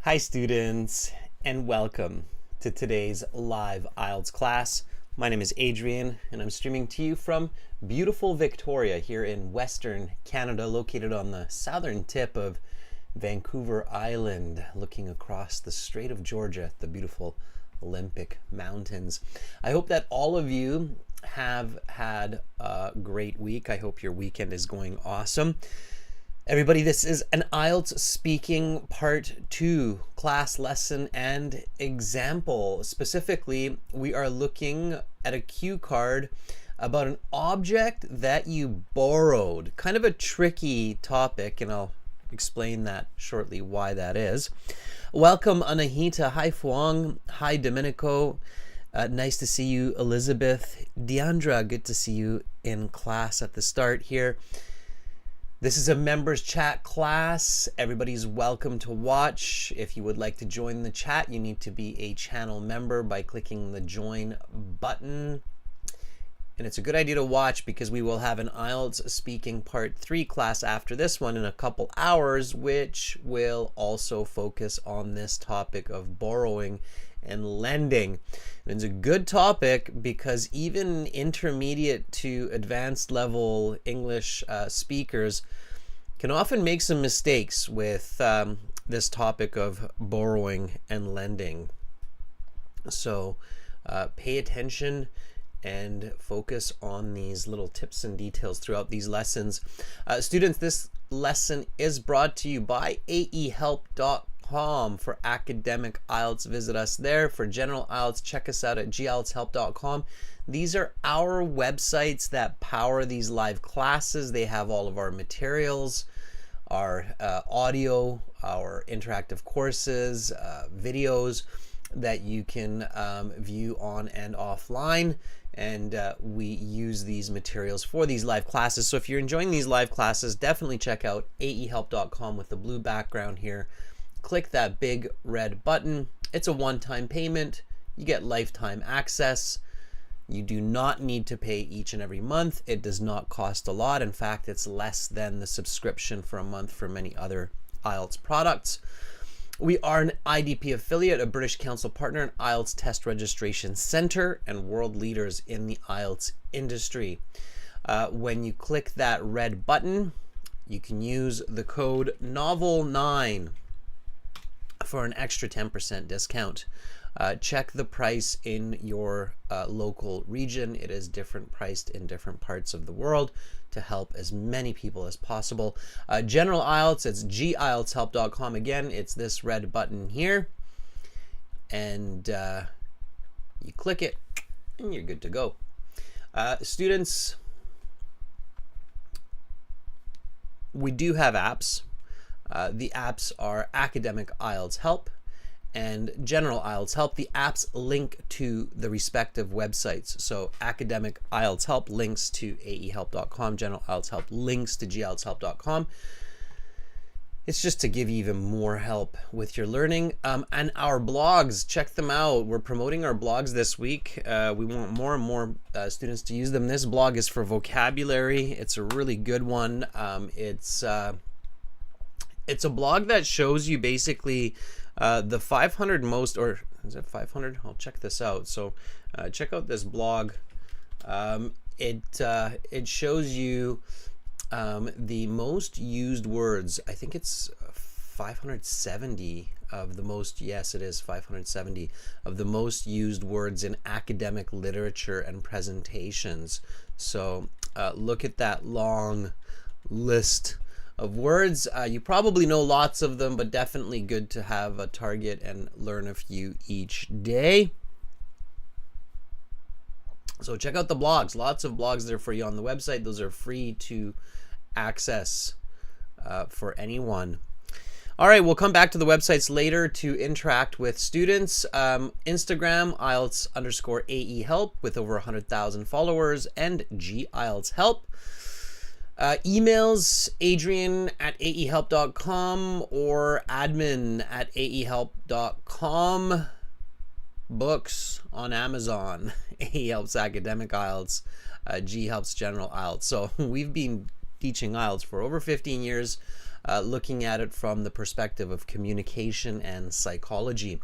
Hi students, and welcome to today's live IELTS class. My name is Adrian and I'm streaming to you from beautiful Victoria here in Western Canada, located on the southern tip of Vancouver Island, looking across the Strait of Georgia at the beautiful Olympic Mountains. I hope that all of you have had a great week. I hope your weekend is going awesome. Everybody, this is an IELTS speaking part 2 class lesson and example. Specifically, we are looking at a cue card about an object that you borrowed. Kind of a tricky topic, and I'll explain that shortly why that is. Welcome, Anahita. Hi, Fuang. Hi, Domenico. Nice to see you, Elizabeth. Deandra, good to see you in class at the start here. This is a members chat class. Everybody's welcome to watch. If you would like to join the chat, you need to be a channel member by clicking the join button. And it's a good idea to watch because we will have an IELTS speaking part 3 class after this one in a couple hours, which will also focus on this topic of borrowing and lending. And it's a good topic because even intermediate to advanced level English speakers can often make some mistakes with this topic of borrowing and lending. So pay attention and focus on these little tips and details throughout these lessons. Students, this lesson is brought to you by aehelp.com. For academic IELTS, visit us there. For general IELTS, check us out at gieltshelp.com. These are our websites that power these live classes. They have all of our materials, our audio, our interactive courses, videos that you can view on and offline. And we use these materials for these live classes. So if you're enjoying these live classes, definitely check out aehelp.com with the blue background here. Click that big red button. It's a one-time payment. You get lifetime access. You do not need to pay each and every month. It does not cost a lot. In fact, it's less than the subscription for a month for many other IELTS products. We are an IDP affiliate, a British Council partner, an IELTS test registration center, and world leaders in the IELTS industry. When you click that red button, you can use the code NOVEL9 for an extra 10% discount. Check the price in your local region. It is different priced in different parts of the world to help as many people as possible. General IELTS, it's gieltshelp.com. Again, it's this red button here. And you click it and you're good to go. Students, we do have apps. The apps are Academic IELTS Help and General IELTS Help. The apps link to the respective websites. So Academic IELTS Help links to aehelp.com. General IELTS Help links to gieltshelp.com. It's just to give you even more help with your learning. And our blogs, check them out. We're promoting our blogs this week. We want more and more students to use them. This blog is for vocabulary. It's a really good one. It's a blog that shows you basically the 500 most, or is it 500? I'll check this out. So check out this blog. It shows you the most used words. I think it's 570 of the most, yes it is 570 of the most used words in academic literature and presentations. So look at that long list of words. You probably know lots of them, but definitely good to have a target and learn a few each day. So check out the blogs. Lots of blogs there for you on the website. Those are free to access for anyone. All right, we'll come back to the websites later to interact with students. Instagram, IELTS_AEHelp with over 100,000 followers, and GIELTS Help. Emails, adrian@aehelp.com or admin@aehelp.com. Books on Amazon. A helps academic IELTS, G helps general IELTS. So we've been teaching IELTS for over 15 years. looking at it from the perspective of communication and psychology.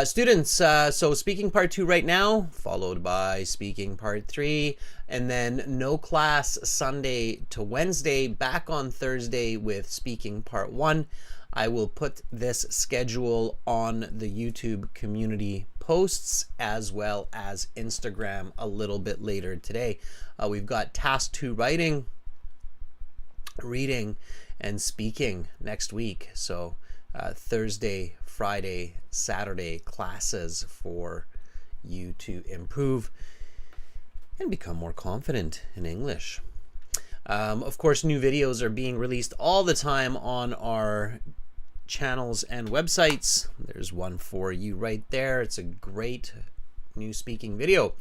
Students, so speaking part 2 right now, followed by speaking part 3, and then no class Sunday to Wednesday, back on Thursday with speaking part 1. I will put this schedule on the YouTube community posts as well as Instagram a little bit later today. We've got task 2 writing, reading, and speaking next week. So Thursday, Friday, Saturday classes for you to improve and become more confident in English. Of course, new videos are being released all the time on our channels and websites. There's one for you right there. It's a great new speaking video.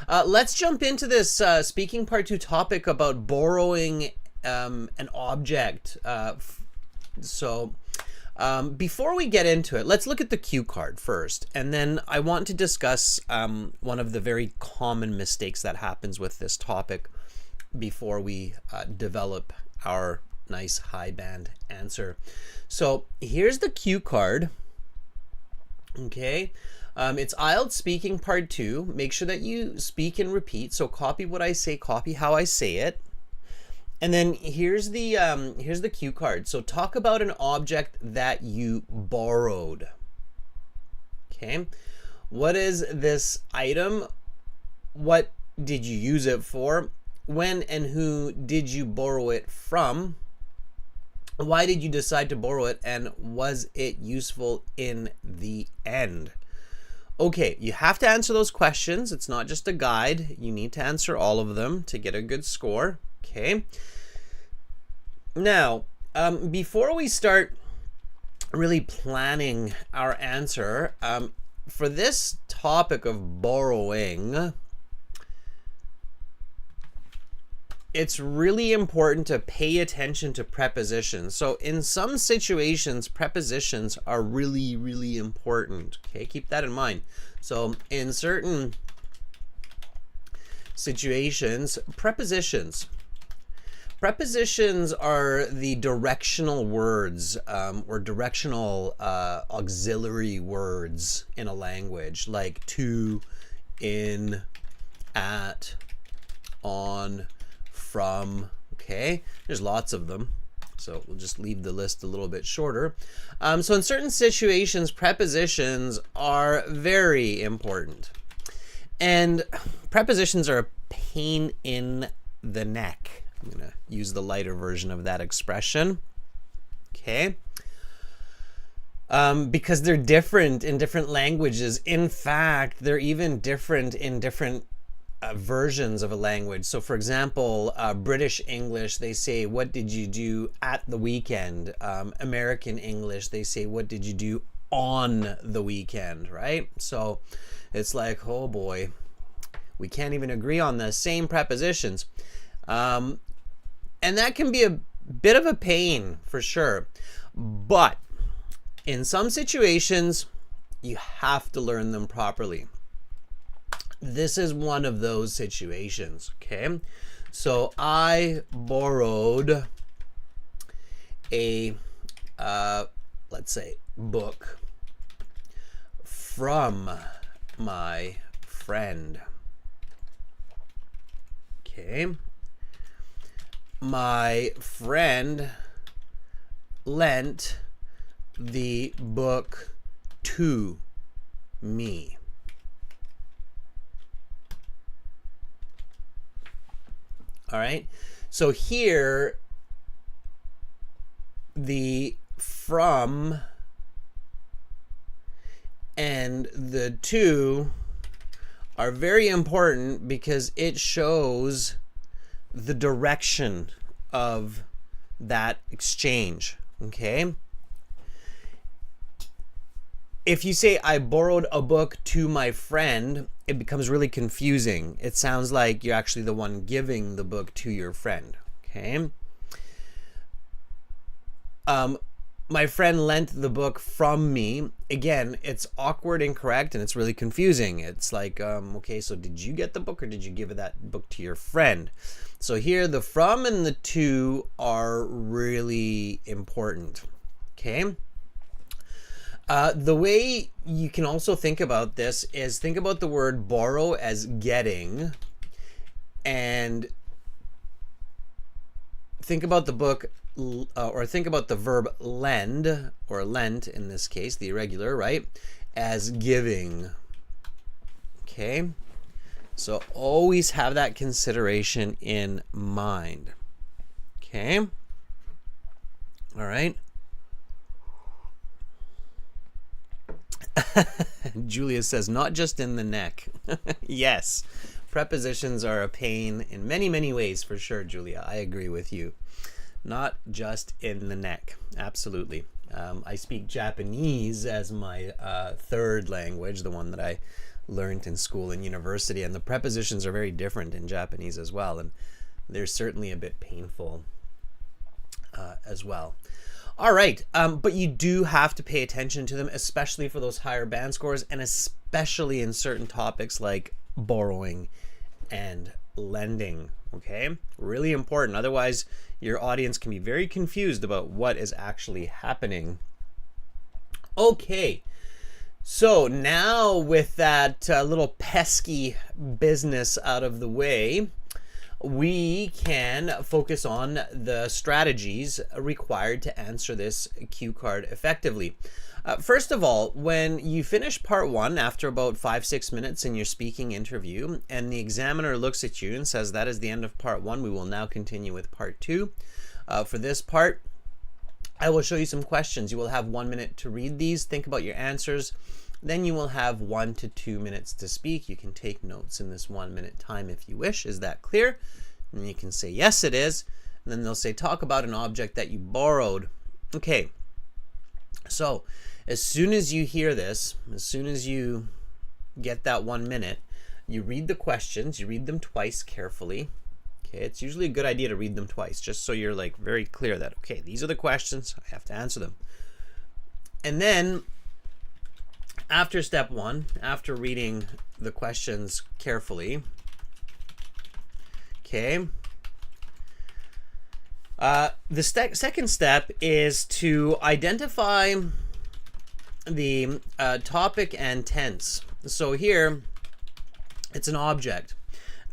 Let's jump into this speaking part 2 topic about borrowing an object. Before we get into it, let's look at the cue card first, and then I want to discuss one of the very common mistakes that happens with this topic before we develop our nice high band answer. So here's the cue card. Okay, it's IELTS speaking part 2. Make sure that you speak and repeat. So copy what I say, copy how I say it. And then here's the cue card. So talk about an object that you borrowed. Okay, what is this item? What did you use it for? When and who did you borrow it from? Why did you decide to borrow it, and was it useful in the end? Okay, you have to answer those questions. It's not just a guide. You need to answer all of them to get a good score. Okay. Now, before we start really planning our answer, for this topic of borrowing, it's really important to pay attention to prepositions. So in some situations, prepositions are really, really important. Okay, keep that in mind. So in certain situations, prepositions are the directional words or directional auxiliary words in a language, like to, in, at, on, from. Okay, there's lots of them, so we'll just leave the list a little bit shorter. So in certain situations, prepositions are very important, and prepositions are a pain in the neck. I'm going to use the lighter version of that expression. Okay, because they're different in different languages. In fact, they're even different in different versions of a language. So for example, British English, they say, what did you do at the weekend? American English, they say, what did you do on the weekend, right? So it's like, oh boy, we can't even agree on the same prepositions. And that can be a bit of a pain for sure. But in some situations, you have to learn them properly. This is one of those situations, okay? So I borrowed a, let's say, book from my friend. Okay. My friend lent the book to me. All right, so here the from and the to are very important because it shows the direction of that exchange. Okay, if you say I borrowed a book to my friend, it becomes really confusing. It sounds like you're actually the one giving the book to your friend. Okay. My friend lent the book from me. Again, it's awkward, incorrect, and it's really confusing. It's like, okay, so did you get the book or did you give that book to your friend? So here the from and the to are really important. Okay. The way you can also think about this is think about the word borrow as getting, and think about the book or think about the verb lend, or lent in this case, the irregular, right, as giving. Okay, so always have that consideration in mind. Okay, all right. Julia says, not just in the neck. Yes, prepositions are a pain in many, many ways for sure, Julia. I agree with you. Not just in the neck. Absolutely. I speak Japanese as my third language, the one that I learned in school and university, and the prepositions are very different in Japanese as well, and they're certainly a bit painful as well. All right, but you do have to pay attention to them, especially for those higher band scores, and especially in certain topics like borrowing and lending. Okay, really important. Otherwise, your audience can be very confused about what is actually happening. Okay, so now with that little pesky business out of the way, we can focus on the strategies required to answer this cue card effectively. First of all, when you finish part one after about 5-6 minutes in your speaking interview, and the examiner looks at you and says that is the end of part one, we will now continue with part two. For this part, I will show you some questions. You will have 1 minute to read these, think about your answers. Then you will have 1 to 2 minutes to speak. You can take notes in this 1 minute time if you wish. Is that clear? And you can say, yes, it is. And then they'll say, talk about an object that you borrowed. Okay. So as soon as you hear this, as soon as you get that 1 minute, you read the questions. You read them twice carefully. Okay. It's usually a good idea to read them twice, just so you're like very clear that, okay, these are the questions. I have to answer them. And then after step one, after reading the questions carefully, okay, the second step is to identify the topic and tense. So here, it's an object.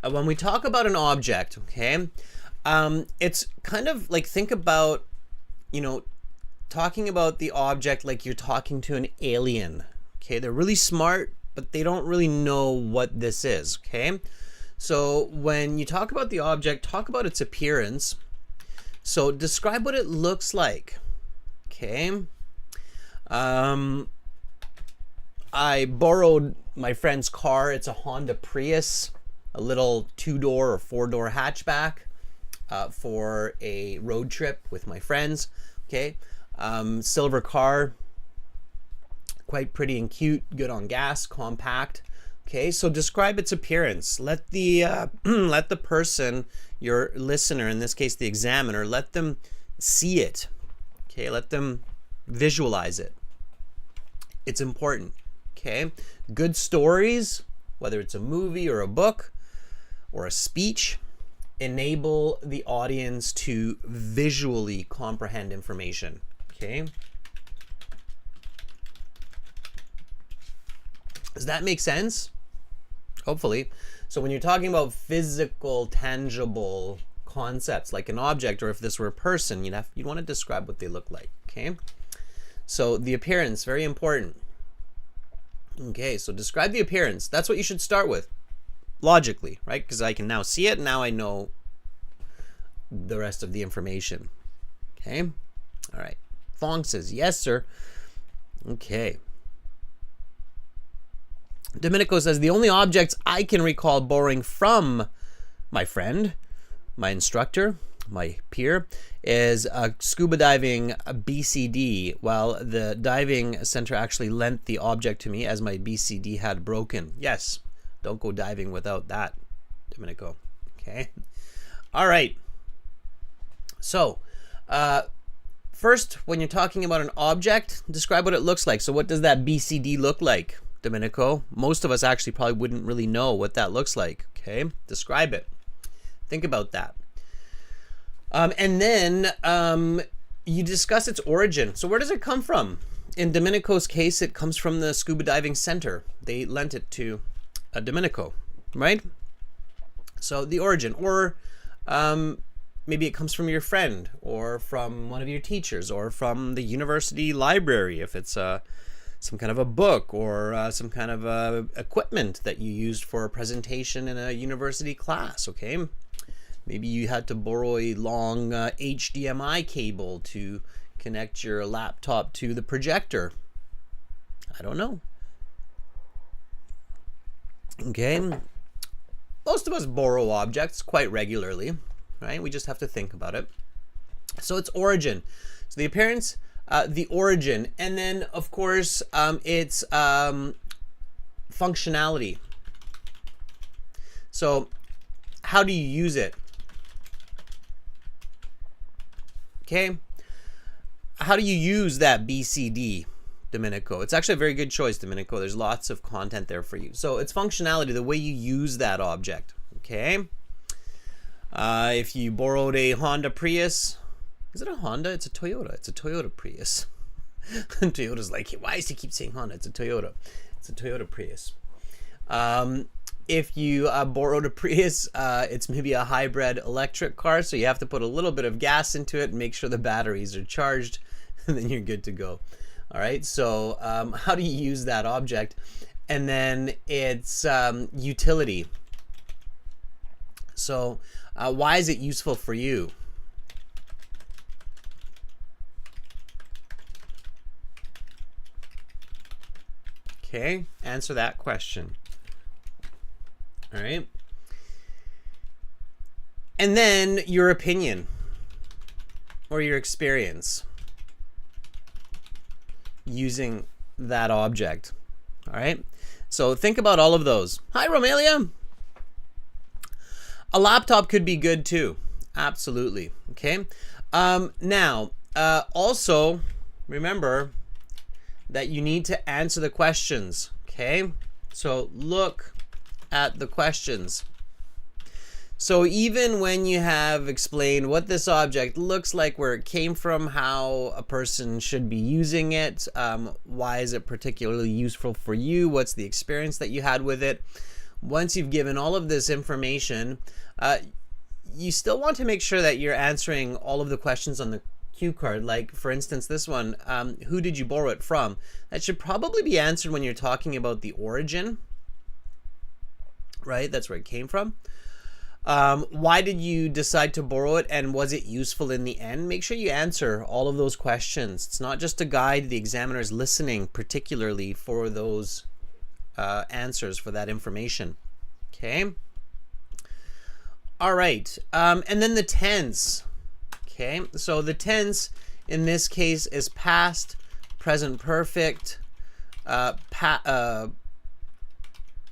When we talk about an object, okay, it's kind of like, think about, you know, talking about the object like you're talking to an alien. Okay, they're really smart, but they don't really know what this is. Okay, so when you talk about the object, talk about its appearance. So describe what it looks like. Okay, I borrowed my friend's car. It's a Honda Prius, a little 2-door or 4-door hatchback for a road trip with my friends. Okay, silver car. Quite pretty and cute, good on gas, compact. Okay, so describe its appearance. Let the let the person, your listener, in this case the examiner, let them see it. Okay, let them visualize it. It's important. Okay, good stories, whether it's a movie or a book or a speech, enable the audience to visually comprehend information. Okay. Does that make sense? Hopefully. So when you're talking about physical, tangible concepts like an object, or if this were a person, you'd want to describe what they look like. Okay. So the appearance, very important. Okay, so describe the appearance. That's what you should start with, logically, right? Because I can now see it. Now I know the rest of the information. Okay. All right. Fong says, yes, sir. Okay. Domenico says, the only objects I can recall borrowing from my friend, my instructor, my peer, is a scuba diving BCD, while the diving center actually lent the object to me as my BCD had broken. Yes, don't go diving without that, Domenico. Okay. All right. So, first, when you're talking about an object, describe what it looks like. So what does that BCD look like, Domenico? Most of us actually probably wouldn't really know what that looks like. Okay, describe it. Think about that. And then you discuss its origin. So where does it come from? In Domenico's case, it comes from the scuba diving center. They lent it to Domenico, right? So the origin, or maybe it comes from your friend, or from one of your teachers, or from the university library if it's some kind of a book, or some kind of equipment that you used for a presentation in a university class, okay? Maybe you had to borrow a long HDMI cable to connect your laptop to the projector. I don't know. Okay. Most of us borrow objects quite regularly, right? We just have to think about it. So it's origin. So the appearance, the origin, and then of course it's functionality. So how do you use it? Okay. How do you use that BCD, Domenico? It's actually a very good choice, Domenico. There's lots of content there for you. So it's functionality, the way you use that object. Okay. If you borrowed a Honda Prius, is it a Honda? It's a Toyota. It's a Toyota Prius. Toyota's like, why does he keep saying Honda? It's a Toyota. It's a Toyota Prius. If you borrowed a Prius, it's maybe a hybrid electric car, so you have to put a little bit of gas into it and make sure the batteries are charged, and then you're good to go. All right, so how do you use that object? And then it's utility. So why is it useful for you? Okay, answer that question. All right. And then your opinion or your experience using that object. All right. So think about all of those. Hi, Romelia. A laptop could be good too. Absolutely. Okay. Now, also remember that you need to answer the questions. Okay. So look at the questions. So even when you have explained what this object looks like, where it came from, how a person should be using it, why is it particularly useful for you, what's the experience that you had with it, once you've given all of this information, you still want to make sure that you're answering all of the questions on the cue card. Like for instance this one, who did you borrow it from? That should probably be answered when you're talking about the origin. Right, that's where it came from. Why did you decide to borrow it, and was it useful in the end? Make sure you answer all of those questions. It's not just a guide. The examiner is listening particularly for those answers, for that information. Okay. All right. And then the tense. Okay. So the tense in this case is past, present perfect,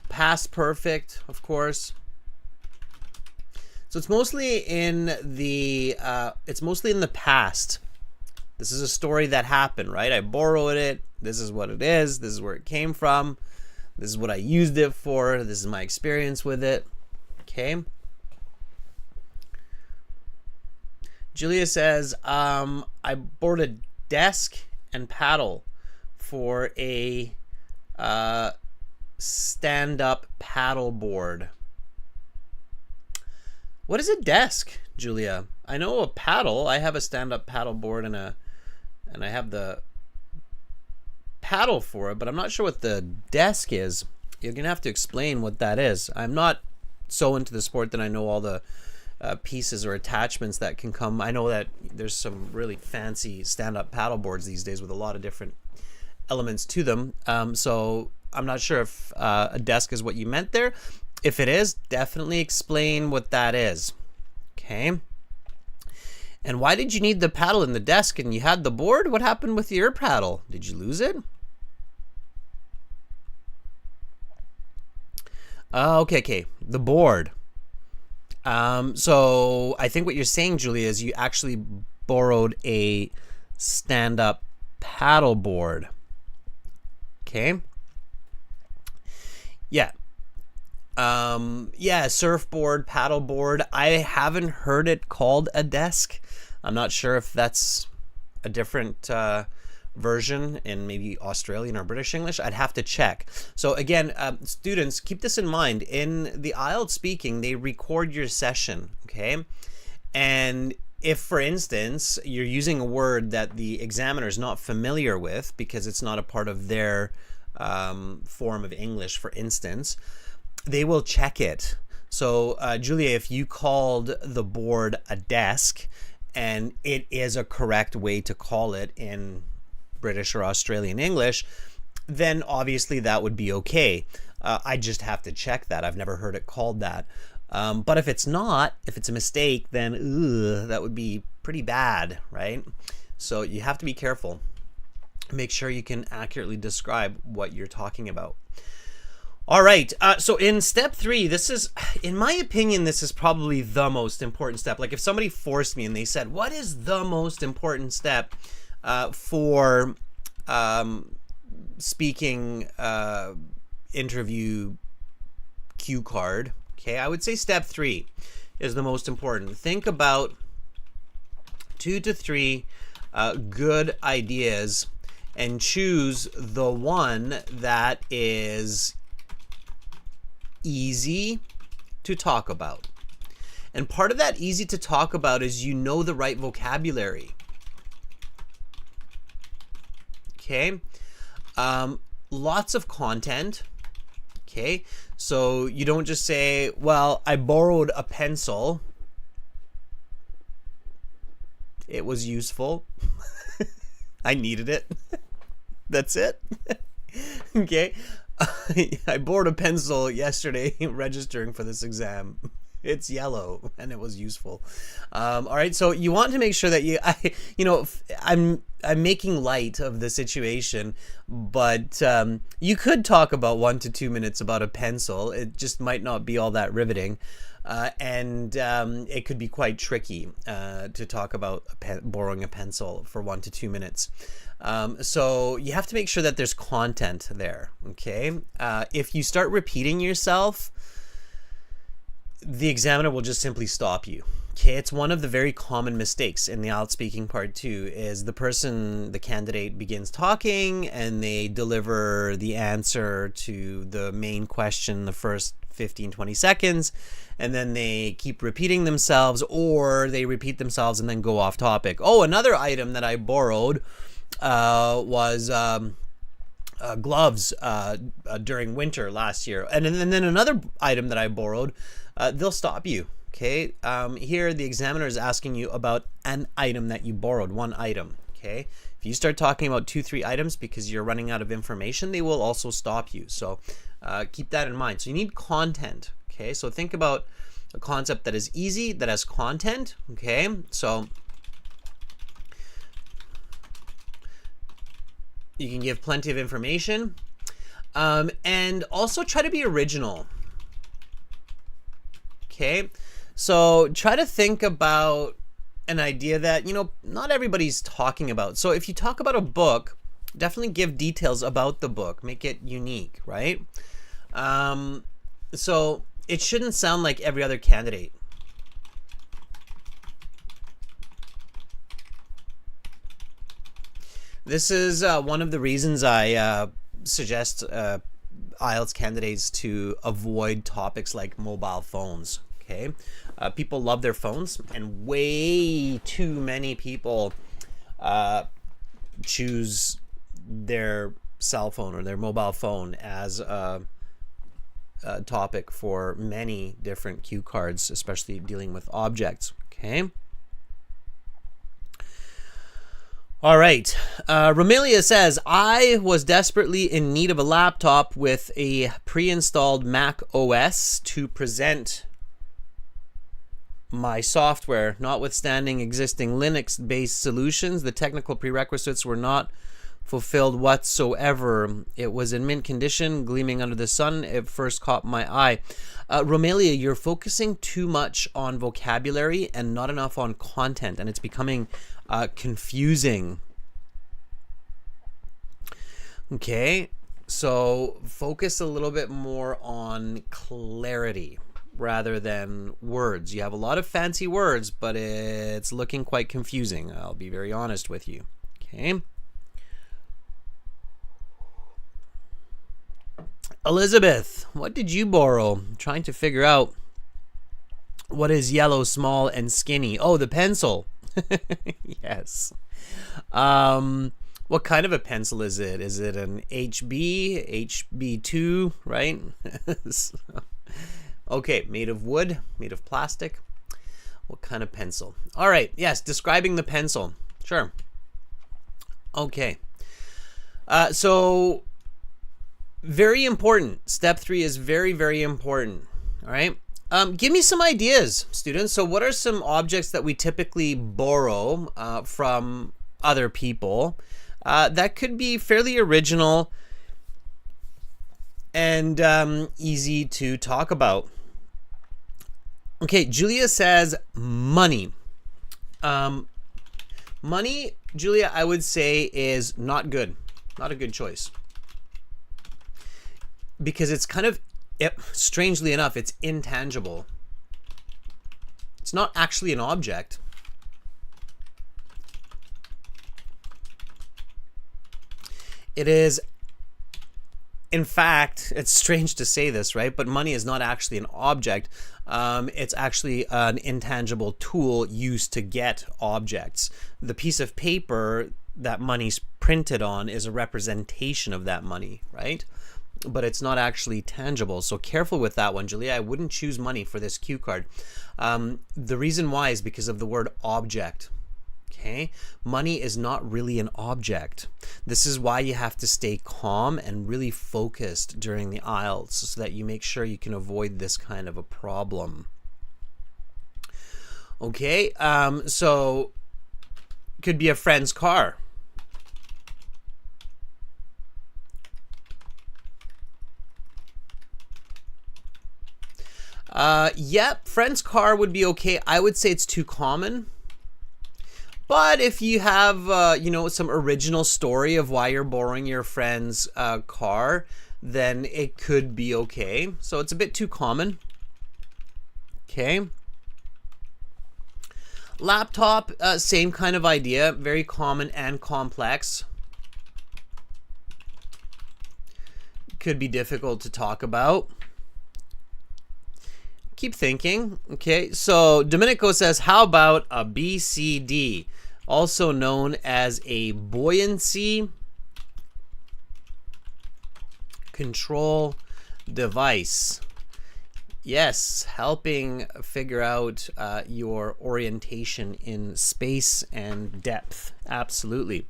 past perfect, of course. So it's mostly in the past. This is a story that happened, right? I borrowed it. This is what it is. This is where it came from. This is what I used it for. This is my experience with it. Okay. Julia says, I borrowed a desk and paddle for a stand-up paddle board. What is a desk, Julia? I know a paddle. I have a stand-up paddle board and I have the paddle for it, but I'm not sure what the desk is. You're gonna have to explain what that is. I'm not so into the sport that I know all the pieces or attachments that can come. I know that there's some really fancy stand-up paddle boards these days with a lot of different elements to them. So I'm not sure if a desk is what you meant there. If it is, definitely explain what that is. Okay. And why did you need the paddle in the desk and you had the board? What happened with your paddle? Did you lose it? Okay. The board. So I think what you're saying, Julia, is you actually borrowed a stand-up paddle board. Okay. Yeah. Yeah, surfboard, paddleboard. I haven't heard it called a desk. I'm not sure if that's a different version in maybe Australian or British English. I'd have to check. So again, students, keep this in mind. In the IELTS speaking, they record your session, okay? And if, for instance, you're using a word that the examiner is not familiar with because it's not a part of their form of English, for instance, they will check it. So Julia, if you called the board a desk and it is a correct way to call it in British or Australian English, then obviously that would be okay. I just have to check that. I've never heard it called that. But if it's not, if it's a mistake, then that would be pretty bad, right? So you have to be careful. Make sure you can accurately describe what you're talking about. All right, so in step 3, this is, in my opinion, this is probably the most important step. Like if somebody forced me and they said, what is the most important step for speaking interview cue card? Okay, I would say step 3 is the most important. Think about 2 to 3 good ideas and choose the one that is easy to talk about. And part of that easy to talk about is you know the right vocabulary. Okay, lots of content. Okay, so you don't just say, well, I borrowed a pencil. It was useful. I needed it. That's it. Okay. I borrowed a pencil yesterday registering for this exam. It's yellow and it was useful. All right, so you want to make sure that I'm making light of the situation, but you could talk about 1 to 2 minutes about a pencil. It just might not be all that riveting, and it could be quite tricky to talk about borrowing a pencil for 1 to 2 minutes. So you have to make sure that there's content there. Okay, if you start repeating yourself, the examiner will just simply stop you. Okay, it's one of the very common mistakes in the IELTS speaking part 2 is the candidate begins talking and they deliver the answer to the main question the first 15-20 seconds, and then they keep repeating themselves, or they repeat themselves and then go off topic. Oh, another item that I borrowed was gloves during winter last year, and then another item that I borrowed. They'll stop you. Okay, here the examiner is asking you about an item that you borrowed, one item. Okay, if you start talking about 2-3 items because you're running out of information, they will also stop you. So keep that in mind. So you need content. Okay, so think about a concept that is easy, that has content. Okay, so you can give plenty of information, and also try to be original. Okay, so try to think about an idea that, not everybody's talking about. So if you talk about a book, definitely give details about the book, make it unique, right? So it shouldn't sound like every other candidate. This is one of the reasons I suggest IELTS candidates to avoid topics like mobile phones. Okay, people love their phones, and way too many people choose their cell phone or their mobile phone as a topic for many different cue cards, especially dealing with objects. Okay. All right. Romelia says, I was desperately in need of a laptop with a pre-installed Mac OS to present my software. Notwithstanding existing Linux-based solutions, the technical prerequisites were not fulfilled whatsoever. It was in mint condition, gleaming under the sun. It first caught my eye. Romelia, you're focusing too much on vocabulary and not enough on content, and it's becoming confusing. Okay, So focus a little bit more on clarity rather than words. You have a lot of fancy words, but it's looking quite confusing. I'll be very honest with you. Okay. Elizabeth, what did you borrow? I'm trying to figure out what is yellow, small, and skinny. Oh, the pencil. Yes. What kind of a pencil is it? Is it an HB, HB2, right? Okay, made of wood, made of plastic. What kind of pencil? All right, yes, describing the pencil. Sure. Okay. So very important. Step 3 is very, very important. All right. Give me some ideas, students. So what are some objects that we typically borrow from other people that could be fairly original and easy to talk about? Okay, Julia says money. Money, Julia, I would say is not good. Not a good choice. Because it's kind of, strangely enough, it's intangible. It's not actually an object. It is, in fact, it's strange to say this, right? But money is not actually an object. It's actually an intangible tool used to get objects. The piece of paper that money's printed on is a representation of that money, right? But it's not actually tangible. So careful with that one, Julia. I wouldn't choose money for this cue card. The reason why is because of the word object. Okay, money is not really an object. This is why you have to stay calm and really focused during the IELTS so that you make sure you can avoid this kind of a problem. Okay, so could be a friend's car. Yep, friend's car would be okay. I would say it's too common. But if you have, you know, some original story of why you're borrowing your friend's car, then it could be okay. So it's a bit too common. Okay. Laptop, same kind of idea. Very common and complex. Could be difficult to talk about. Keep thinking. Okay, so Domenico says, how about a BCD, also known as a buoyancy control device? Yes, helping figure out your orientation in space and depth. Absolutely.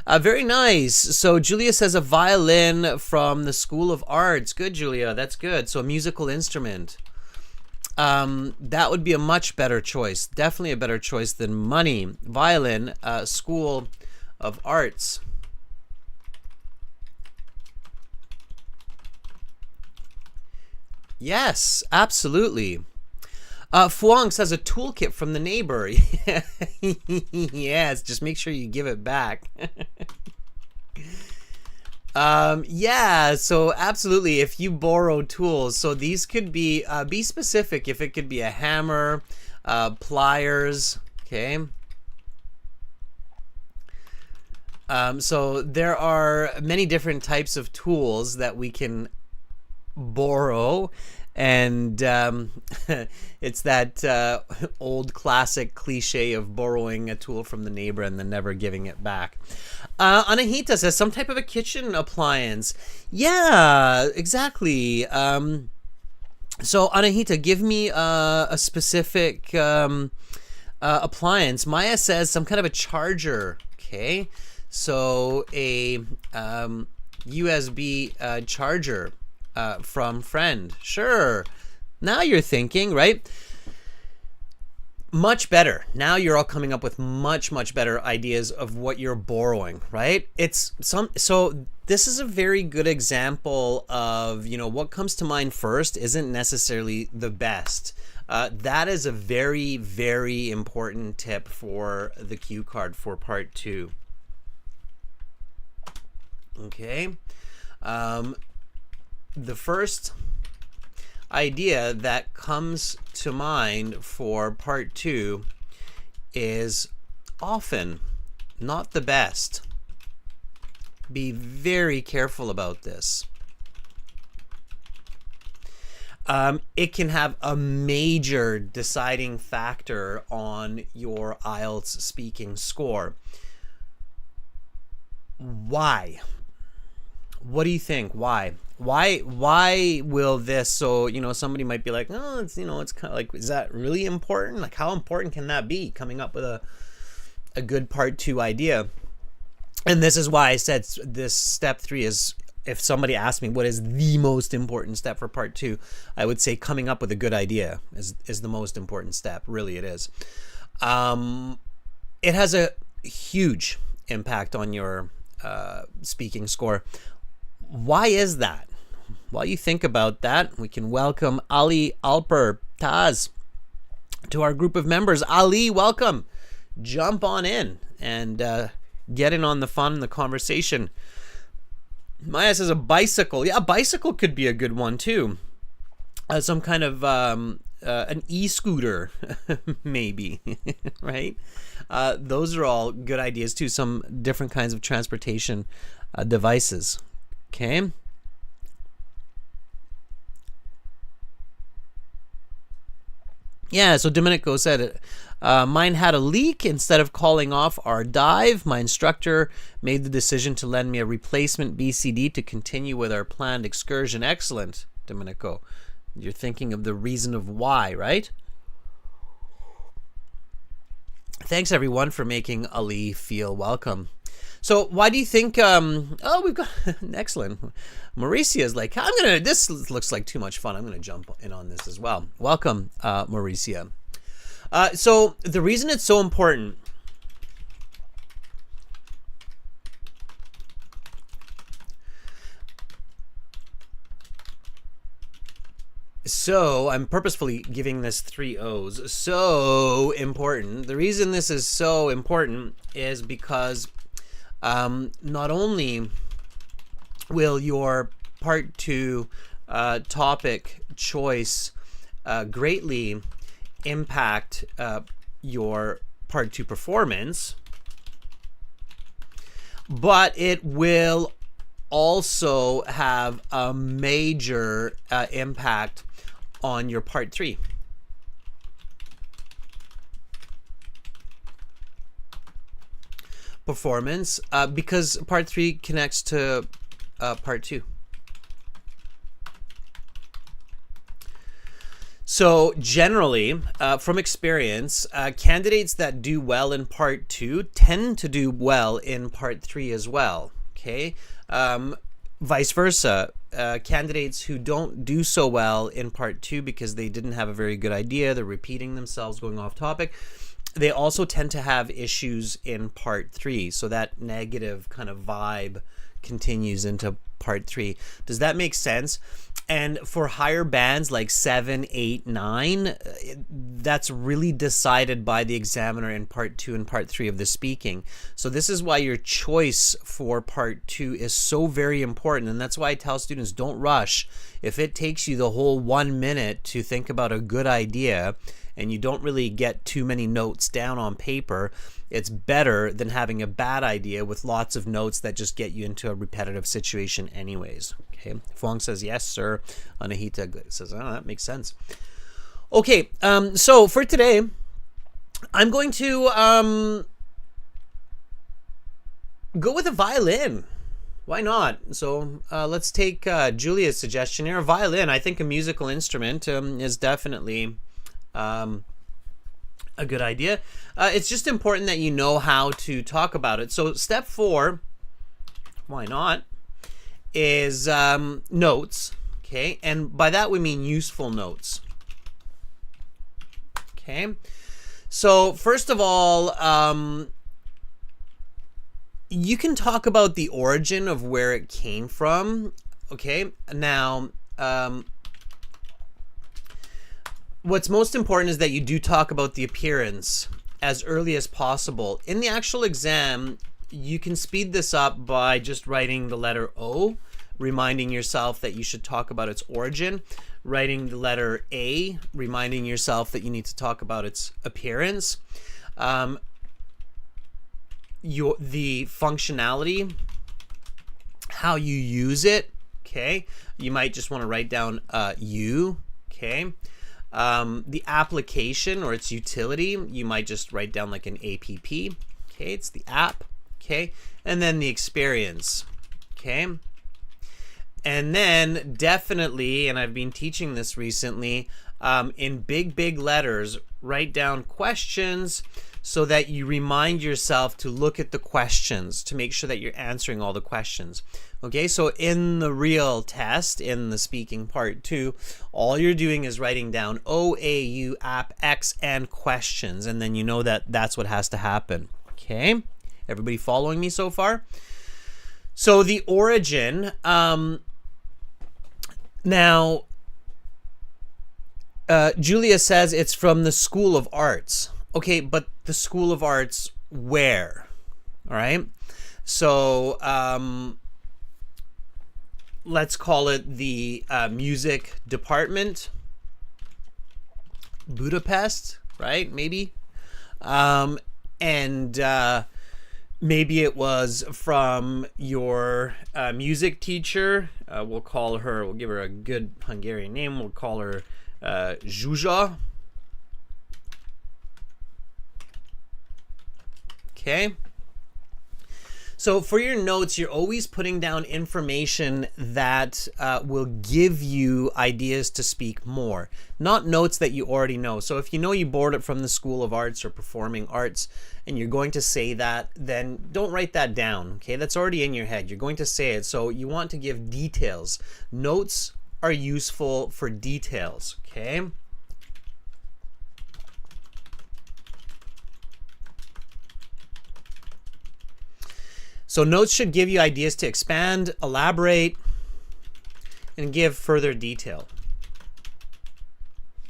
Very nice. So Julia says a violin from the School of Arts. Good, Julia. That's good. So a musical instrument. That would be a much better choice. Definitely a better choice than money. Violin, School of Arts. Yes, absolutely. Fuang says a toolkit from the neighbor. Yes, just make sure you give it back. Yeah, so absolutely, if you borrow tools, so these could be specific. If it could be a hammer, pliers, okay. So there are many different types of tools that we can borrow, and it's that old classic cliche of borrowing a tool from the neighbor and then never giving it back. Anahita says some type of a kitchen appliance. Yeah, exactly. So Anahita, give me a specific appliance. Maya says some kind of a charger. Okay, so a USB charger from friend. Sure. Now you're thinking, right? Much better. Now you're all coming up with much better ideas of what you're borrowing, right? So this is a very good example of, you know, what comes to mind first isn't necessarily the best. That is a very important tip for the cue card for part 2. Okay. The first idea that comes to mind for part 2 is often not the best. Be very careful about this. It can have a major deciding factor on your IELTS speaking score. Why? What do you think? Why? Why will this? So, somebody might be like, oh, it's kind of like, is that really important? Like, how important can that be, coming up with a good part 2 idea? And this is why I said this step 3 is, if somebody asked me what is the most important step for part 2, I would say coming up with a good idea is the most important step. Really, it is. It has a huge impact on your speaking score. Why is that? While you think about that, we can welcome Ali Alper Taz to our group of members. Ali, welcome. Jump on in and get in on the fun and the conversation. Maya says a bicycle. Yeah, a bicycle could be a good one too. Some kind of an e-scooter, maybe, right? Those are all good ideas too. Some different kinds of transportation devices. Okay. Yeah, so Domenico said, mine had a leak. Instead of calling off our dive, my instructor made the decision to lend me a replacement BCD to continue with our planned excursion. Excellent, Domenico. You're thinking of the reason of why, right? Thanks, everyone, for making Ali feel welcome. So why do you think, we've got, excellent. Mauricia is like, this looks like too much fun. I'm going to jump in on this as well. Welcome, Mauricia. So the reason it's so important, so I'm purposefully giving this 3 O's, so important. The reason this is so important is because not only will your part 2 topic choice greatly impact your part 2 performance, but it will also have a major impact on your part 3. Performance, because part 3 connects to part 2. So generally, from experience, candidates that do well in part 2 tend to do well in part 3 as well. Okay, vice versa. Candidates who don't do so well in part 2 because they didn't have a very good idea, they're repeating themselves, going off topic, they also tend to have issues in part 3. So that negative kind of vibe continues into part 3. Does that make sense? And for higher bands like 7, 8, 9, that's really decided by the examiner in part 2 and part 3 of the speaking. So this is why your choice for part 2 is so very important. And that's why I tell students, don't rush. If it takes you the whole 1 minute to think about a good idea and you don't really get too many notes down on paper, it's better than having a bad idea with lots of notes that just get you into a repetitive situation anyways. Okay, Fuang says yes, sir. Anahita says, oh, that makes sense. Okay, so for today, I'm going to go with a violin. Why not? So let's take Julia's suggestion here. A violin, I think a musical instrument is definitely a good idea. It's just important that you know how to talk about it. So step 4, why not, is notes. Okay, and by that we mean useful notes. Okay, so first of all, you can talk about the origin of where it came from. Okay, now what's most important is that you do talk about the appearance as early as possible. In the actual exam, you can speed this up by just writing the letter O reminding yourself that you should talk about its origin. Writing the letter A, reminding yourself that you need to talk about its appearance. The functionality, how you use it. Okay, you might just want to write down you. Okay, the application or its utility, you might just write down like an app. Okay, it's the app. Okay, and then the experience. Okay, and then definitely, and I've been teaching this recently, in big letters, write down questions so that you remind yourself to look at the questions to make sure that you're answering all the questions. Okay, so in the real test, in the speaking part 2, all you're doing is writing down OAU, app, X, and questions, and then you know that that's what has to happen. Okay, everybody following me so far? So the origin, now, Julia says it's from the School of Arts. Okay, but the School of Arts where? All right, so let's call it the music department, Budapest, right? Maybe, and maybe it was from your music teacher. We'll call her. We'll give her a good Hungarian name. We'll call her Zsuzsa. Okay. So for your notes, you're always putting down information that will give you ideas to speak more, not notes that you already know. So if you know you borrowed it from the School of Arts or Performing Arts and you're going to say that, then don't write that down. Okay, that's already in your head. You're going to say it. So you want to give details. Notes are useful for details. Okay. So notes should give you ideas to expand, elaborate, and give further detail.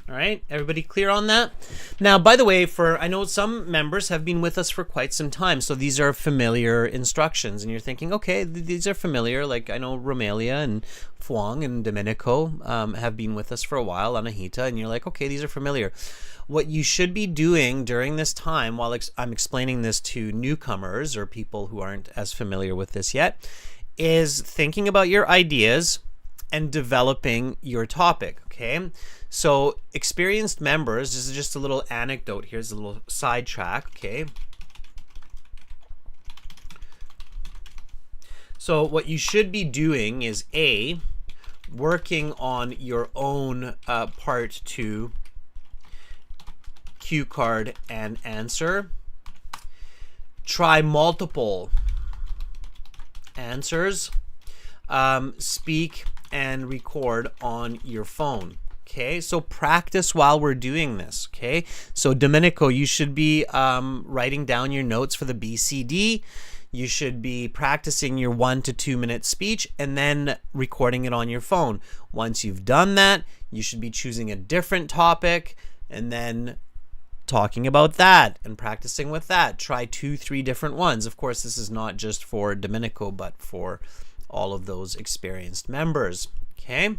All right, everybody clear on that? Now, by the way, I know some members have been with us for quite some time, so these are familiar instructions, and you're thinking, okay, these are familiar. Like I know Romelia and Fuang and Domenico have been with us for a while, Anahita, and you're like, okay, these are familiar. What you should be doing during this time while I'm explaining this to newcomers or people who aren't as familiar with this yet is thinking about your ideas and developing your topic, okay? So experienced members, this is just a little anecdote. Here's a little sidetrack, okay? So what you should be doing is A, working on your own part 2 cue card and answer. Try multiple answers. Speak and record on your phone. Okay, so practice while we're doing this. Okay, so Domenico, you should be writing down your notes for the BCD. You should be practicing your 1 to 2 minute speech and then recording it on your phone. Once you've done that, you should be choosing a different topic and then talking about that and practicing with that. Try 2-3 different ones. Of course, this is not just for Domenico, but for all of those experienced members. Okay.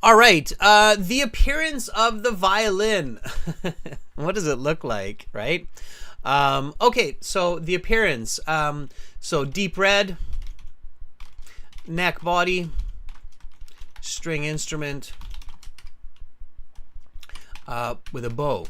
All right. The appearance of the violin. What does it look like, right? Okay, so the appearance. So deep red, neck body, string instrument, with a bow,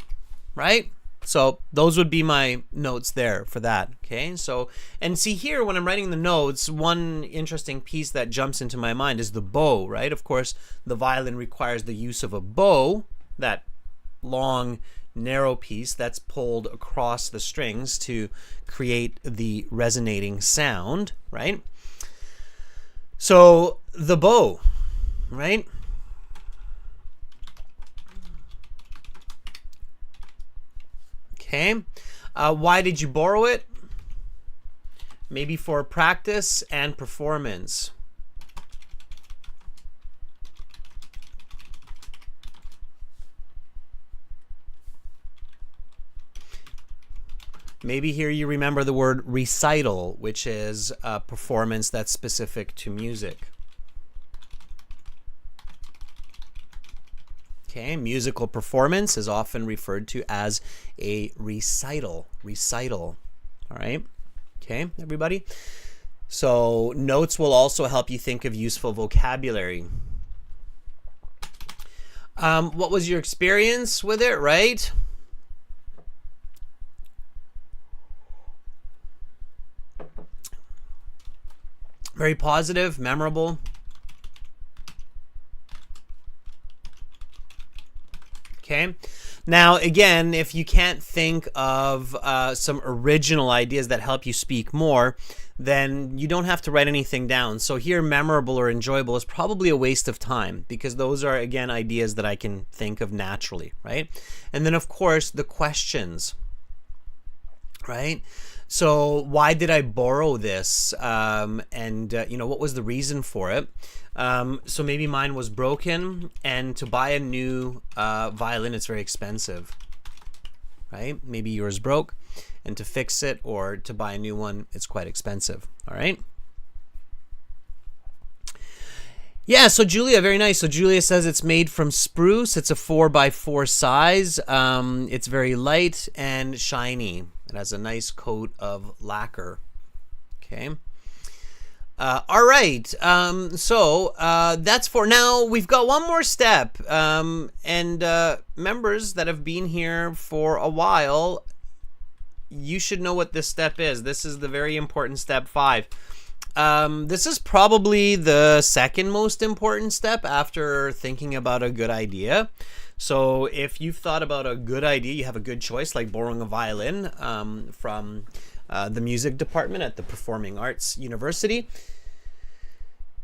right? So those would be my notes there for that. Okay, so and see here when I'm writing the notes, one interesting piece that jumps into my mind is the bow, right? Of course, the violin requires the use of a bow, that long narrow piece that's pulled across the strings to create the resonating sound, right? So the bow, right? Okay, why did you borrow it? Maybe for practice and performance. Maybe here you remember the word recital, which is a performance that's specific to music. Okay, musical performance is often referred to as a recital. Recital. All right. Okay, everybody. So notes will also help you think of useful vocabulary. What was your experience with it, right? Very positive, memorable. Okay. Now, again, if you can't think of some original ideas that help you speak more, then you don't have to write anything down. So here, memorable or enjoyable is probably a waste of time, because those are, again, ideas that I can think of naturally, right? And then, of course, the questions, right? So why did I borrow this? What was the reason for it? So maybe mine was broken, and to buy a new violin, it's very expensive, right? Maybe yours broke, and to fix it or to buy a new one, it's quite expensive, all right? Yeah, so Julia, very nice. So Julia says it's made from spruce. It's a 4x4 size. It's very light and shiny. It has a nice coat of lacquer. Okay. All right. So that's for now. We've got one more step. Members that have been here for a while, you should know what this step is. This is the very important step 5. This is probably the second most important step after thinking about a good idea. So if you've thought about a good idea, you have a good choice, like borrowing a violin from the music department at the Performing Arts University,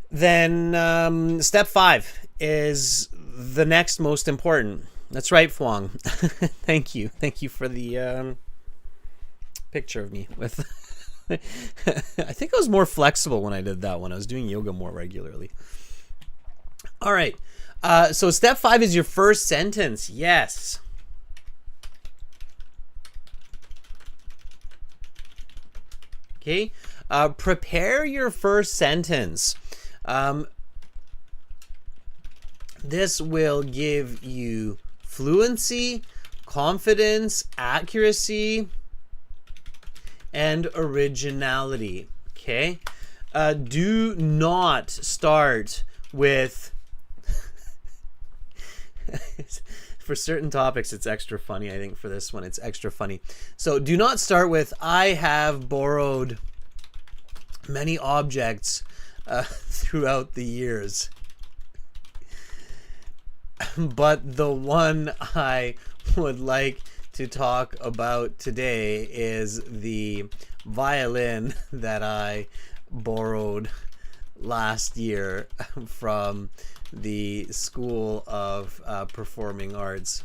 then step 5 is the next most important. That's right, Fuang. Thank you. Thank you for the picture of me with... I think I was more flexible when I did that one. I was doing yoga more regularly. All right. So step 5 is your first sentence. Yes. Okay. Prepare your first sentence. This will give you fluency, confidence, accuracy, and originality. Okay. Do not start with for certain topics it's extra funny. I think for this one it's extra funny. So do not start with I have borrowed many objects throughout the years, but the one I would like to talk about today is the violin that I borrowed last year from the School of Performing Arts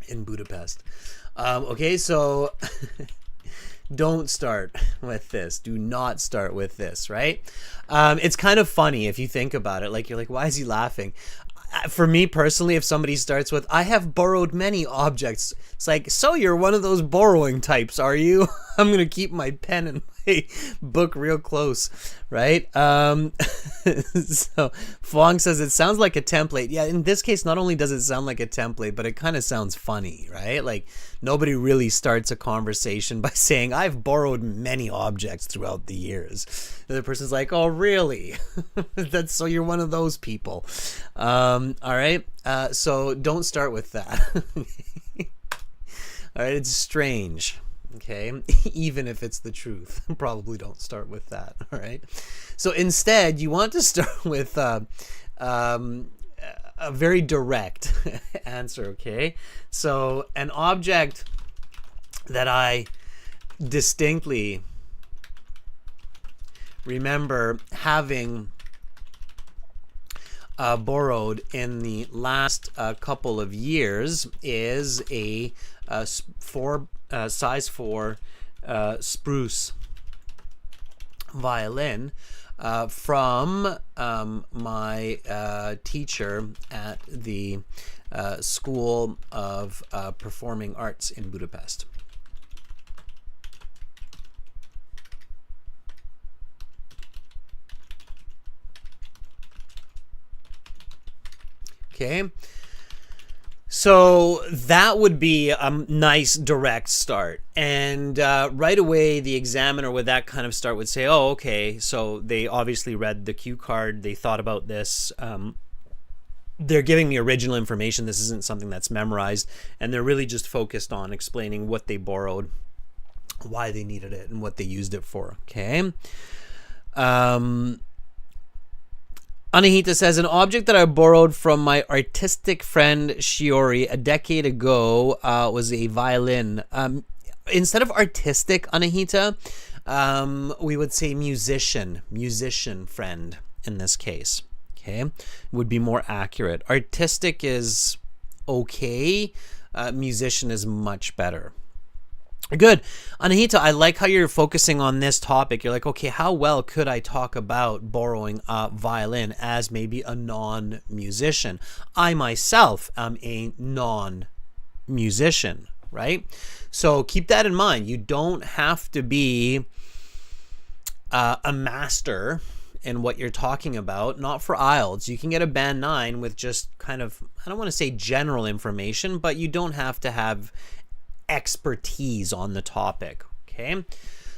in Budapest. Okay, so don't start with this. Do not start with this, right? It's kind of funny if you think about it. Like, you're like, why is he laughing? For me personally, if somebody starts with, I have borrowed many objects, it's like, so you're one of those borrowing types, are you? I'm going to keep my pen and my book real close, right? So Fong says it sounds like a template. Yeah, in this case, not only does it sound like a template, but it kind of sounds funny, right? Like, nobody really starts a conversation by saying, I've borrowed many objects throughout the years. The other person's like, oh, really? That's so you're one of those people. All right. So don't start with that. All right. It's strange. Okay. Even if it's the truth, probably don't start with that. All right. So instead, you want to start with a very direct answer. Okay. So an object that I distinctly remember having borrowed in the last couple of years is a size 4 spruce violin from my teacher at the School of Performing Arts in Budapest. Okay, so that would be a nice direct start. And right away, the examiner with that kind of start would say, oh, okay, so they obviously read the cue card. They thought about this. They're giving me original information. This isn't something that's memorized. And they're really just focused on explaining what they borrowed, why they needed it, and what they used it for. Okay. Anahita says, an object that I borrowed from my artistic friend Shiori a decade ago was a violin. Instead of artistic, Anahita, we would say musician friend in this case. Okay, would be more accurate. Artistic is okay. Musician is much better. Good. Anahita, I like how you're focusing on this topic. You're like, okay, how well could I talk about borrowing a violin as maybe a non-musician? I myself am a non-musician, right? So keep that in mind. You don't have to be a master in what you're talking about, not for IELTS. You can get a band 9 with just kind of, I don't want to say general information, but you don't have to have expertise on the topic. Okay,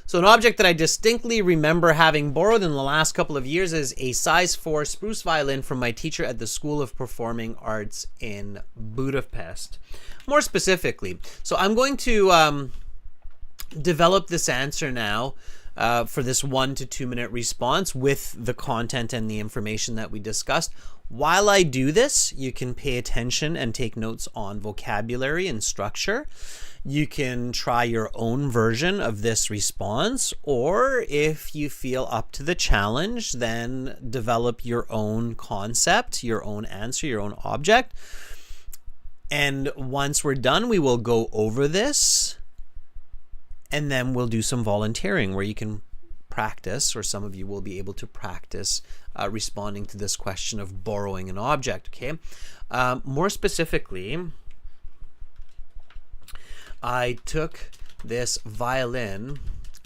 so an object that I distinctly remember having borrowed in the last couple of years is a size 4 spruce violin from my teacher at the School of Performing Arts in Budapest. More specifically, so I'm going to develop this answer now for this 1 to 2 minute response with the content and the information that we discussed. While I do this, you can pay attention and take notes on vocabulary and structure. You can try your own version of this response, or if you feel up to the challenge, then develop your own concept, your own answer, your own object. And once we're done, we will go over this, and then we'll do some volunteering where you can practice, or some of you will be able to practice responding to this question of borrowing an object. Okay, more specifically, I took this violin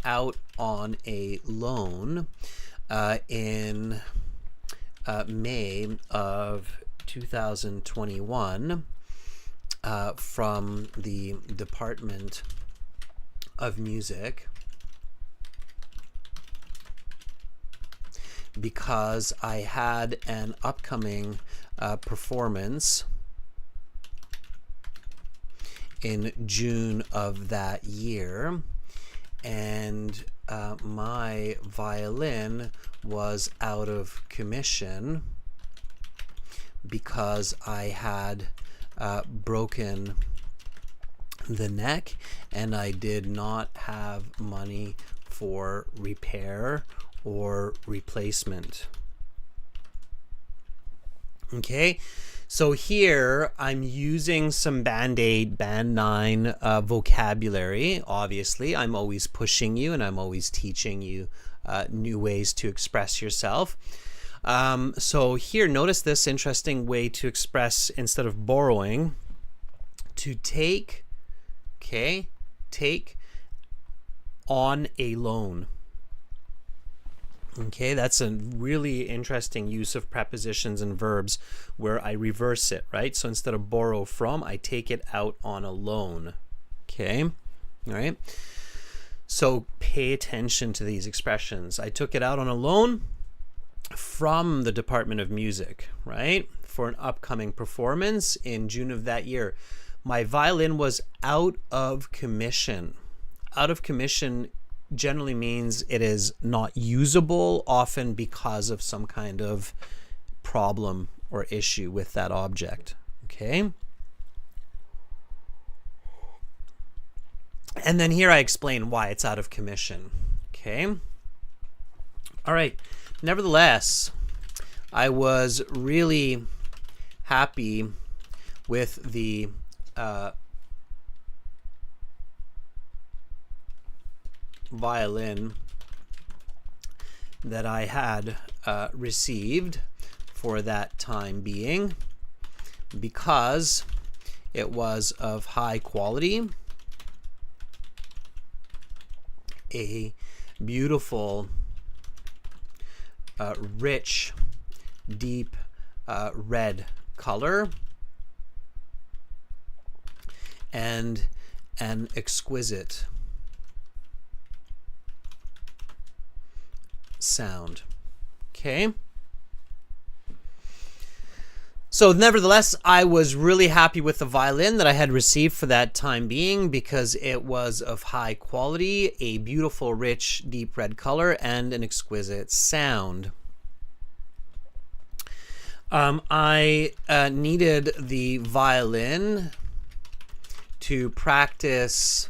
out on a loan in May of 2021 from the Department of Music, because I had an upcoming performance in June of that year, and my violin was out of commission because I had broken the neck and I did not have money for repair or replacement. Okay, so here I'm using some BandAid Band 9 vocabulary. Obviously, I'm always pushing you and I'm always teaching you new ways to express yourself. So here, notice this interesting way to express, instead of borrowing, to take, okay, take on a loan. Okay, that's a really interesting use of prepositions and verbs where I reverse it, right? So instead of borrow from, I take it out on a loan. Okay, all right. So pay attention to these expressions. I took it out on a loan from the Department of Music, right? For an upcoming performance in June of that year. My violin was out of commission. Out of commission generally means it is not usable, often because of some kind of problem or issue with that object. Okay. And then here I explain why it's out of commission. Okay. All right. Nevertheless, I was really happy with the violin that I had received for that time being, because it was of high quality, a beautiful, rich, deep red color, and an exquisite sound. Okay. So nevertheless, I was really happy with the violin that I had received for that time being, because it was of high quality, a beautiful, rich, deep red color, and an exquisite sound. I needed the violin to practice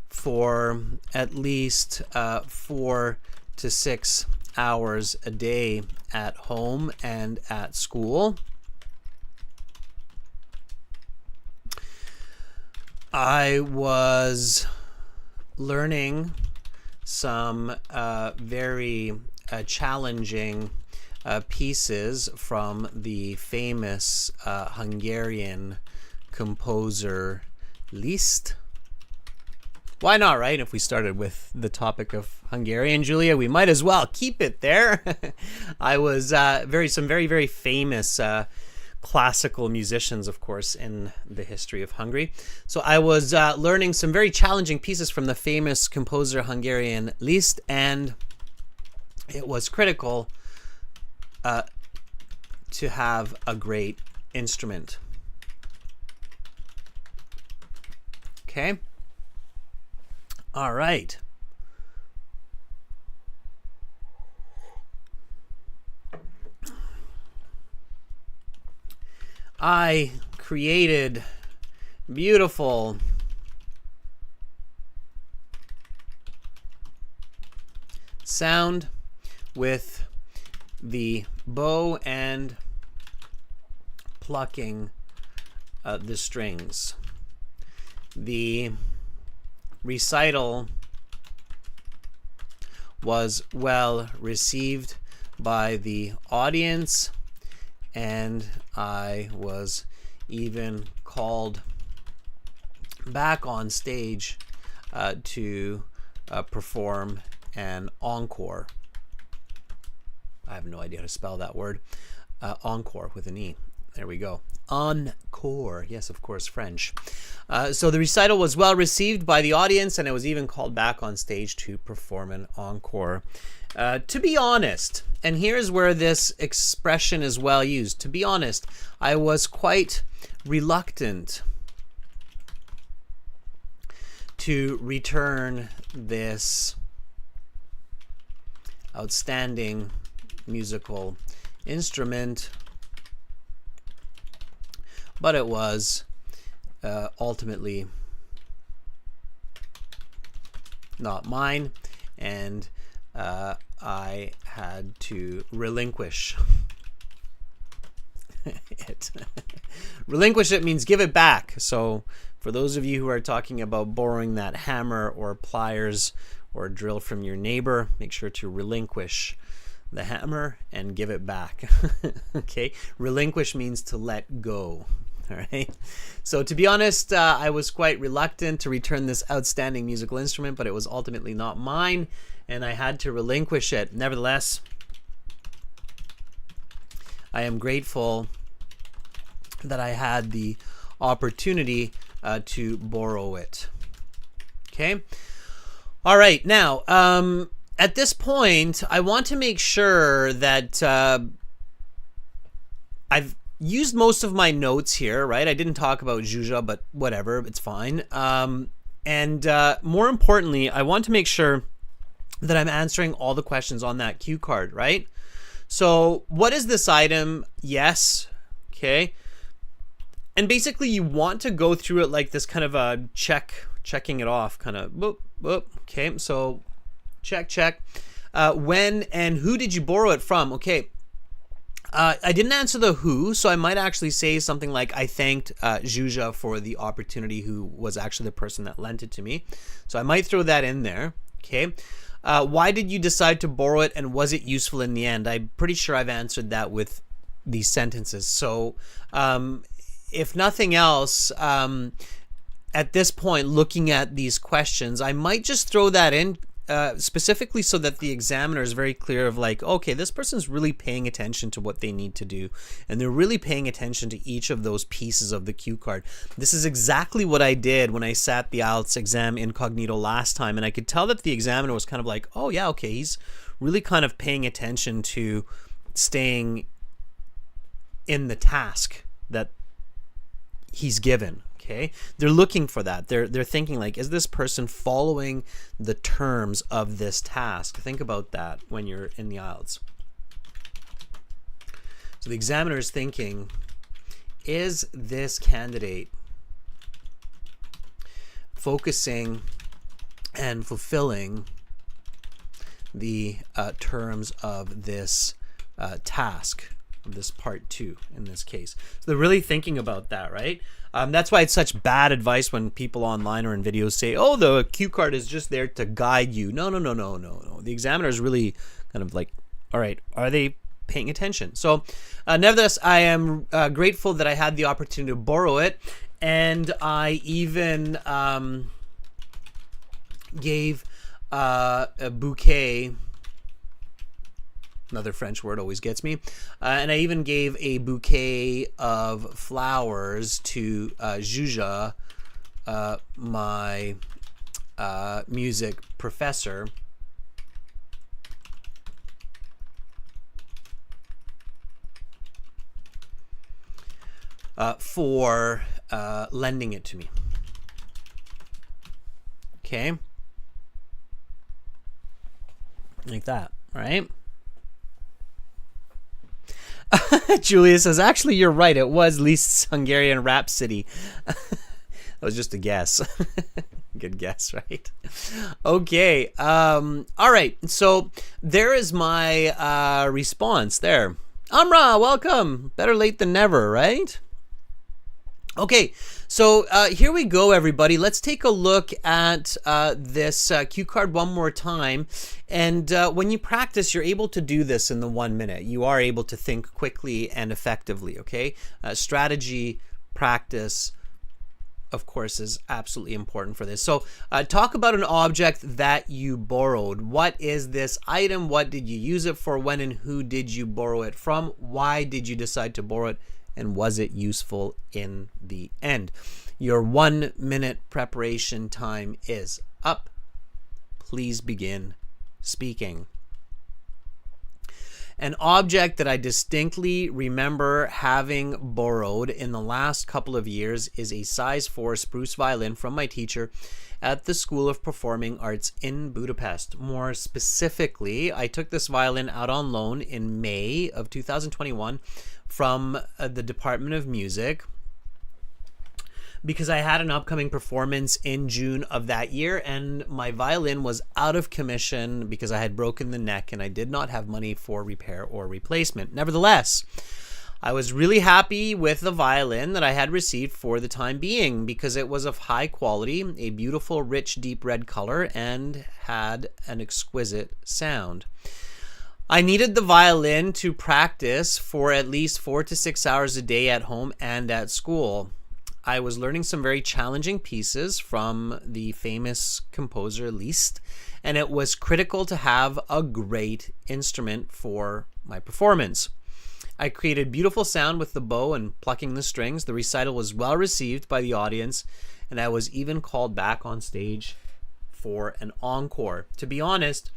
for at least 4 to 6 hours a day at home and at school. I was learning some very challenging pieces from the famous Hungarian composer Liszt. Why not, right? If we started with the topic of Hungarian, Julia, we might as well keep it there. I was some very, very famous classical musicians, of course, in the history of Hungary. So I was learning some very challenging pieces from the famous composer Hungarian Liszt, and it was critical to have a great instrument. Okay. All right. I created beautiful sound with the bow and plucking the strings. The recital was well received by the audience, and I was even called back on stage to perform an encore. I have no idea how to spell that word. Encore with an E. There we go. Encore. Yes, of course, French. So the recital was well received by the audience, and I was even called back on stage to perform an encore. To be honest, and here's where this expression is well used. To be honest, I was quite reluctant to return this outstanding musical instrument, but it was ultimately not mine, and I had to relinquish it. Relinquish it means give it back. So for those of you who are talking about borrowing that hammer or pliers or drill from your neighbor, make sure to relinquish the hammer and give it back. Okay, relinquish means to let go. All right. So to be honest, I was quite reluctant to return this outstanding musical instrument, but it was ultimately not mine, and I had to relinquish it. Nevertheless, I am grateful that I had the opportunity to borrow it. Okay. All right. Now, at this point, I want to make sure that I've used most of my notes here, right? I didn't talk about Zsuzsa, but whatever, it's fine. And more importantly, I want to make sure that I'm answering all the questions on that cue card, right? So what is this item? Yes. Okay. And basically you want to go through it like this, kind of a checking it off, kind of boop, boop. Okay. So check. When and who did you borrow it from? Okay. I didn't answer the who, so I might actually say something like, I thanked Zsuzsa for the opportunity, who was actually the person that lent it to me. So I might throw that in there. Okay. Why did you decide to borrow it, and was it useful in the end? I'm pretty sure I've answered that with these sentences. So if nothing else, at this point, looking at these questions, I might just throw that in specifically so that the examiner is very clear of like, okay, this person's really paying attention to what they need to do, and they're really paying attention to each of those pieces of the cue card. This is exactly what I did when I sat the IELTS exam incognito last time, and I could tell that the examiner was kind of like, oh yeah, okay, he's really kind of paying attention to staying in the task that he's given. Okay, they're looking for that. They're thinking like, is this person following the terms of this task? Think about that when you're in the IELTS. So the examiner is thinking, is this candidate focusing and fulfilling the terms of this task, of this part 2 in this case? So they're really thinking about that, right? That's why it's such bad advice when people online or in videos say, oh, the cue card is just there to guide you. No. The examiner is really kind of like, all right, are they paying attention? So nevertheless, I am grateful that I had the opportunity to borrow it. And I even gave a bouquet. Another French word always gets me. And I even gave a bouquet of flowers to Juja, my music professor, for lending it to me. Okay? Like that, right? Julia says, actually, you're right. It was Liszt's Hungarian Rhapsody. That was just a guess. Good guess, right? Okay. All right. So there is my response there. Amra, welcome. Better late than never, right? Okay, so here we go, everybody. Let's take a look at this cue card one more time. And when you practice, you're able to do this in the 1 minute. You are able to think quickly and effectively, okay? Strategy, practice, of course, is absolutely important for this. So talk about an object that you borrowed. What is this item? What did you use it for? When and who did you borrow it from? Why did you decide to borrow it? And was it useful in the end? Your 1 minute preparation time is up. Please begin speaking. An object that I distinctly remember having borrowed in the last couple of years is a size 4 spruce violin from my teacher at the School of Performing Arts in Budapest. More specifically, I took this violin out on loan in May of 2021 from the Department of Music because I had an upcoming performance in June of that year, and my violin was out of commission because I had broken the neck and I did not have money for repair or replacement. Nevertheless, I was really happy with the violin that I had received for the time being because it was of high quality, a beautiful, rich, deep red color, and had an exquisite sound. I needed the violin to practice for at least 4 to 6 hours a day at home and at school. I was learning some very challenging pieces from the famous composer Liszt, and it was critical to have a great instrument for my performance. I created beautiful sound with the bow and plucking the strings. The recital was well received by the audience, and I was even called back on stage for an encore. To be honest,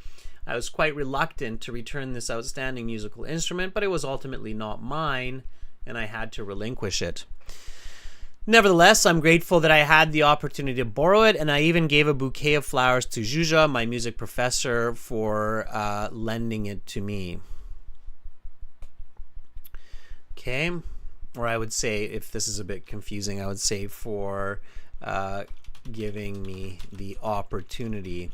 I was quite reluctant to return this outstanding musical instrument, but it was ultimately not mine, and I had to relinquish it. Nevertheless, I'm grateful that I had the opportunity to borrow it, and I even gave a bouquet of flowers to Juja, my music professor, for lending it to me. Okay, or I would say, if this is a bit confusing, I would say for giving me the opportunity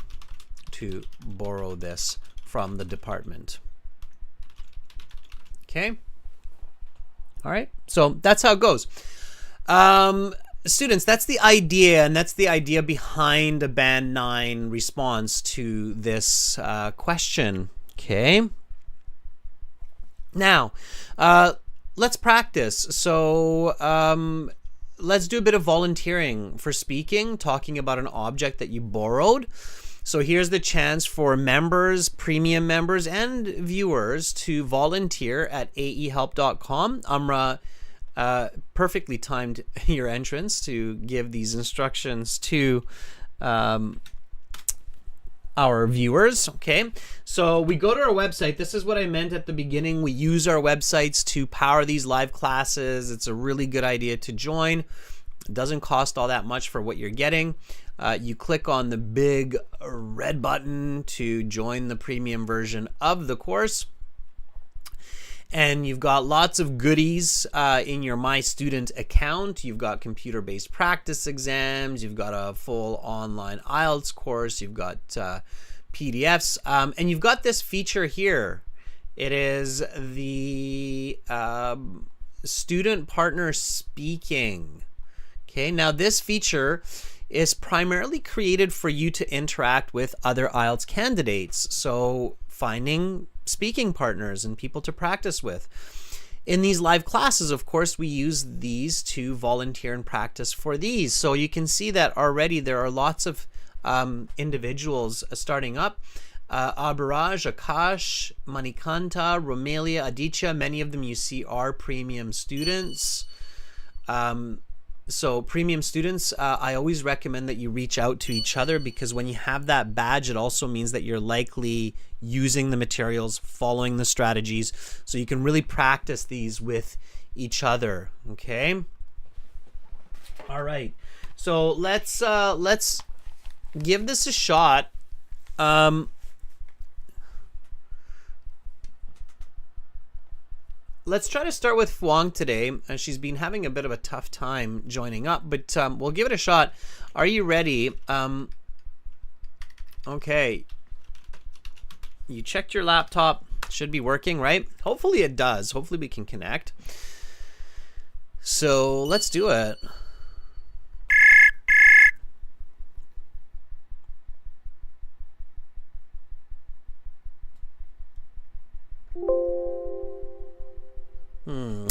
to borrow this from the department. Okay. All right. So that's how it goes. students, that's the idea, and that's the idea behind a Band 9 response to this question. Okay. Now, let's practice. So let's do a bit of volunteering for speaking, talking about an object that you borrowed. So here's the chance for members, premium members, and viewers to volunteer at aehelp.com. Amra perfectly timed your entrance to give these instructions to our viewers. Okay, so we go to our website. This is what I meant at the beginning. We use our websites to power these live classes. It's a really good idea to join. It doesn't cost all that much for what you're getting. You click on the big red button to join the premium version of the course. And you've got lots of goodies in your My Student account. You've got computer-based practice exams. You've got a full online IELTS course. You've got PDFs. And you've got this feature here. It is the student partner speaking. Okay, now this feature is primarily created for you to interact with other IELTS candidates. So finding speaking partners and people to practice with. In these live classes, of course, we use these to volunteer and practice for these. So you can see that already there are lots of individuals starting up. Abharaj, Akash, Manikanta, Romelia, Aditya, many of them you see are premium students. So premium students, I always recommend that you reach out to each other, because when you have that badge, it also means that you're likely using the materials, following the strategies, so you can really practice these with each other. Okay. All right. So let's give this a shot. Let's try to start with Phuong today. She's been having a bit of a tough time joining up, but we'll give it a shot. Are you ready? Okay. You checked your laptop. Should be working, right? Hopefully it does. Hopefully we can connect. So let's do it.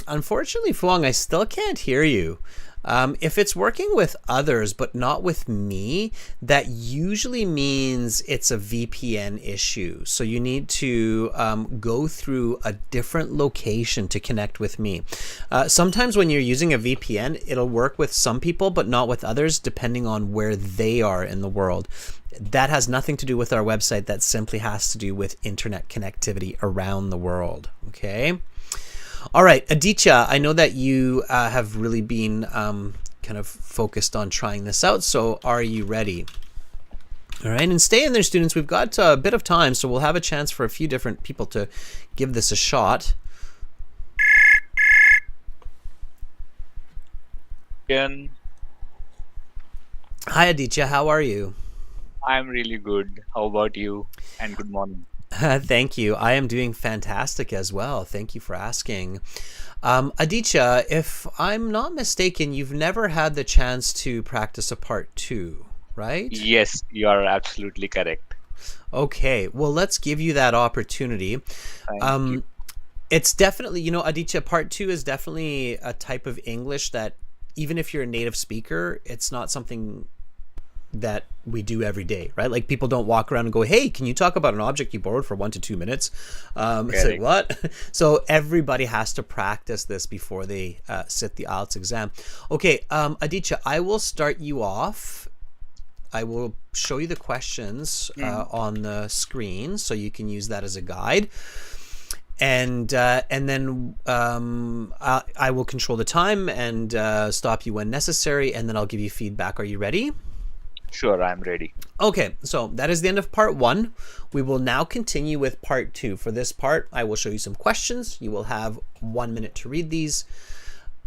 Unfortunately, Phuong, I still can't hear you. If it's working with others but not with me, that usually means it's a VPN issue. So you need to go through a different location to connect with me. Sometimes when you're using a VPN, it'll work with some people but not with others, depending on where they are in the world. That has nothing to do with our website. That simply has to do with internet connectivity around the world. Okay. All right, Aditya, I know that you have really been kind of focused on trying this out, so are you ready? All right, and stay in there, students. We've got a bit of time, so we'll have a chance for a few different people to give this a shot. Hi, Aditya, how are you? I'm really good. How about you? And good morning. Thank you. I am doing fantastic as well. Thank you for asking. Aditya, if I'm not mistaken, you've never had the chance to practice a part 2, right? Yes, you are absolutely correct. Okay, well, let's give you that opportunity. Thank you. It's definitely, you know, Aditya, part 2 is definitely a type of English that even if you're a native speaker, it's not something that we do every day, right? Like people don't walk around and go, hey, can you talk about an object you borrowed for 1 to 2 minutes? It's like, what? So everybody has to practice this before they sit the IELTS exam. Okay, Aditya, I will start you off. I will show you the questions on the screen so you can use that as a guide. And then I will control the time and stop you when necessary, and then I'll give you feedback. Are you ready? Sure, I'm ready. Okay, so that is the end of part 1. We will now continue with part 2. For this part, I will show you some questions. You will have 1 minute to read these,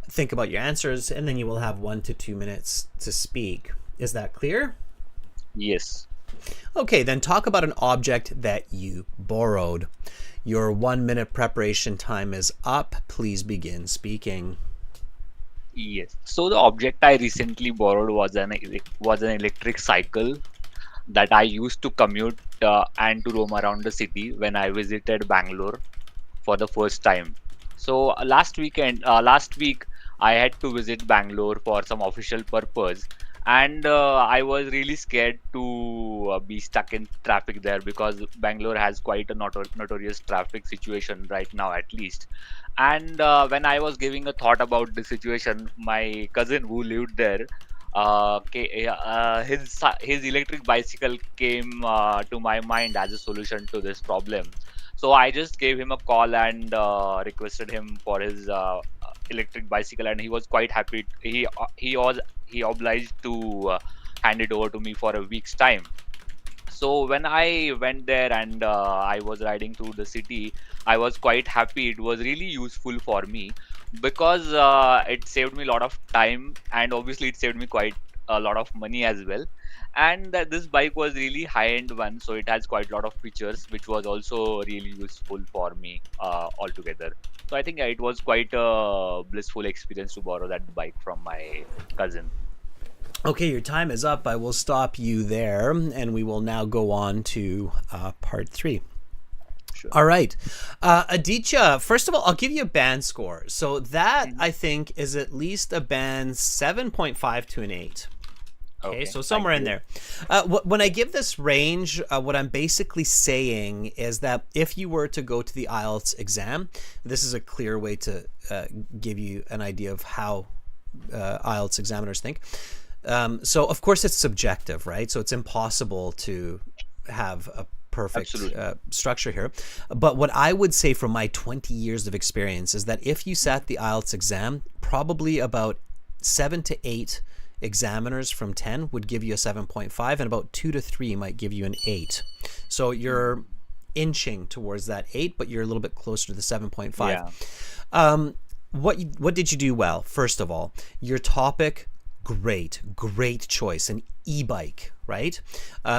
think about your answers, and then you will have 1 to 2 minutes to speak. Is that clear? Yes. Okay, then talk about an object that you borrowed. Your 1 minute preparation time is up. Please begin speaking. Yes. So the object I recently borrowed was an electric cycle that I used to commute and to roam around the city when I visited Bangalore for the first time. So last week, I had to visit Bangalore for some official purpose, and I was really scared to be stuck in traffic there because Bangalore has quite a notorious traffic situation right now, at least. And when I was giving a thought about the situation, my cousin who lived there, his electric bicycle came to my mind as a solution to this problem. So I just gave him a call and requested him for his electric bicycle, and he was quite happy. He obliged to hand it over to me for a week's time. So when I went there and I was riding through the city, I was quite happy. It was really useful for me because it saved me a lot of time, and obviously it saved me quite a lot of money as well. And this bike was really high-end one, so it has quite a lot of features, which was also really useful for me altogether. So I think it was quite a blissful experience to borrow that bike from my cousin. Okay, your time is up. I will stop you there, and we will now go on to part 3. Sure. All right. Aditya, first of all, I'll give you a band score. So that, I think, is at least a band 7.5 to an 8. Okay, so somewhere in there. When I give this range, what I'm basically saying is that if you were to go to the IELTS exam, this is a clear way to give you an idea of how IELTS examiners think. So, of course, it's subjective, right? So it's impossible to have a perfect structure here. But what I would say from my 20 years of experience is that if you sat the IELTS exam, probably about 7 to 8 examiners from 10 would give you a 7.5, and about 2 to 3 might give you an 8. So you're inching towards that 8, but you're a little bit closer to the 7.5. Yeah. What did you do well? First of all, your topic, great choice, an e-bike, right?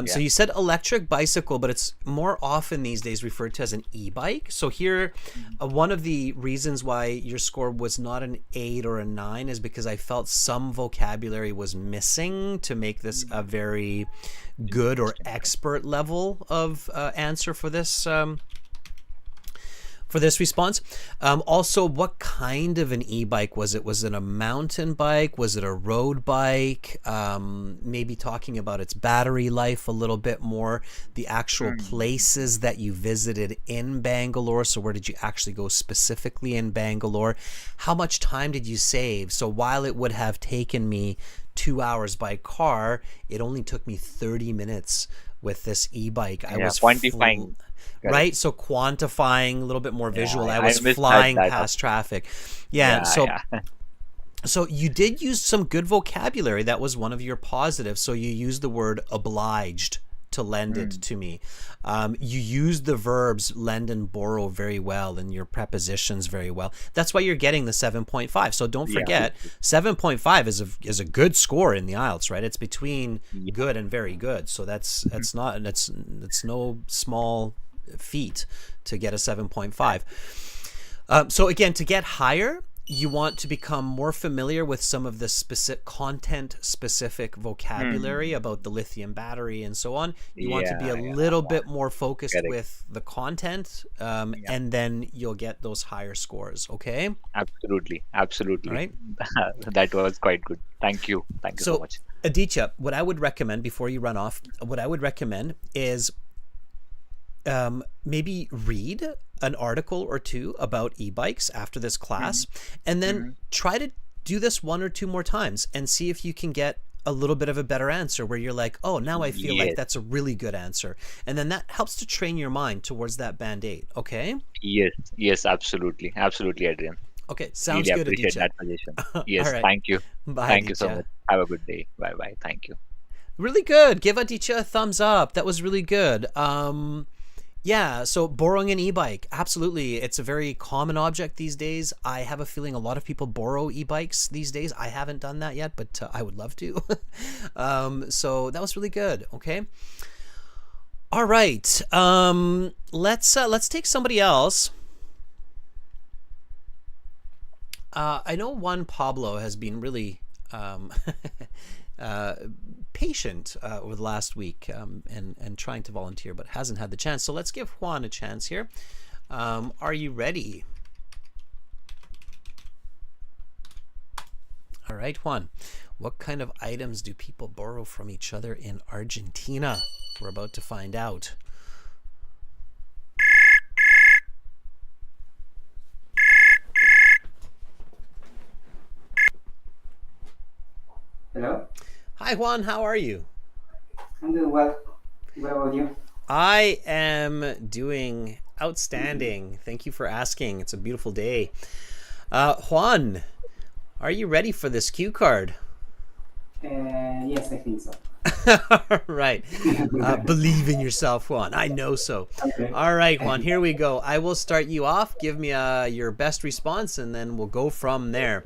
So you said electric bicycle, but it's more often these days referred to as an e-bike. So here, one of the reasons why your score was not an 8 or a 9 is because I felt some vocabulary was missing to make this a very good or expert level of answer for this response. Also, what kind of an e-bike was it? Was it a mountain bike? Was it a road bike? Maybe talking about its battery life a little bit more, the actual places that you visited in Bangalore. So where did you actually go specifically in Bangalore? How much time did you save? So while it would have taken me 2 hours by car, it only took me 30 minutes with this e-bike. I was quantifying. Right, so quantifying, a little bit more visual. I was misheard flying that. past traffic. So you did use some good vocabulary. That was one of your positives. So you used the word obliged to lend it to me. You used the verbs lend and borrow very well, and your prepositions very well. That's why you're getting the 7.5. So don't forget, 7.5 is a good score in the IELTS, right? It's between good and very good. So that's no small feat to get a 7.5. So again, to get higher, you want to become more familiar with some of the content-specific vocabulary about the lithium battery and so on. You want to be a little bit more focused with the content, and then you'll get those higher scores, okay? Absolutely. Right? That was quite good. Thank you so much. Aditya, what I would recommend before you run off, is maybe read an article or two about e-bikes after this class, and then try to do this 1 or 2 more times and see if you can get a little bit of a better answer where you're like, oh, now I feel like that's a really good answer. And then that helps to train your mind towards that BandAid, okay? Yes, absolutely, Adrian. Okay, sounds Really good, appreciate Aditya. that suggestion. Yes, All right. thank you. Bye, Thank you so Aditya. much. Have a good day. Bye. Thank you. Really good. Give Aditya a thumbs up. That was really good. Yeah, so borrowing an e-bike, absolutely. It's a very common object these days. I have a feeling a lot of people borrow e-bikes these days. I haven't done that yet, but I would love to. So that was really good. Okay. All right. Let's take somebody else. I know Juan Pablo has been really patient over the last week and trying to volunteer, but hasn't had the chance. So let's give Juan a chance here. Are you ready? All right, Juan. What kind of items do people borrow from each other in Argentina? We're about to find out. Hello? Hi, Juan. How are you? I'm doing well. What about you? I am doing outstanding. Thank you for asking. It's a beautiful day. Juan, are you ready for this cue card? Yes, I think so. All right. Believe in yourself, Juan. I know so. Okay. All right, Juan, here we go. I will start you off. Give me your best response, and then we'll go from there.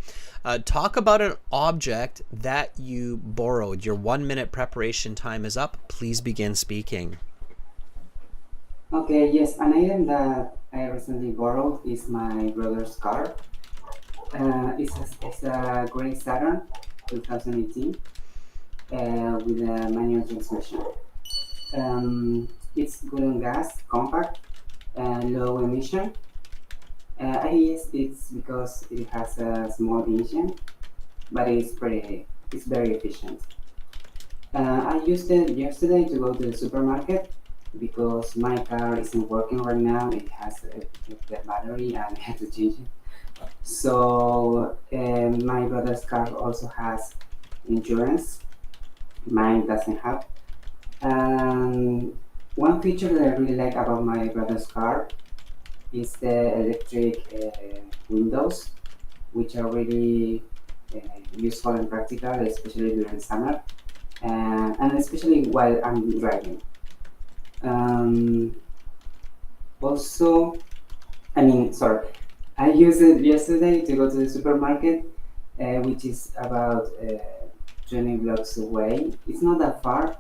Talk about an object that you borrowed. Your 1 minute preparation time is up. Please begin speaking. Okay, yes, an item that I recently borrowed is my brother's car. It's a Gray Saturn 2018 with a manual transmission. It's good on gas, compact, low emission. I guess it's because it has a small engine, but it's very efficient. I used it yesterday to go to the supermarket because my car isn't working right now. It has the battery and I had to change it. So my brother's car also has insurance. Mine doesn't have. One feature that I really like about my brother's car is the electric windows, which are really useful and practical, especially during summer, and especially while I'm driving. Also, I used it yesterday to go to the supermarket, which is about 20 blocks away. It's not that far,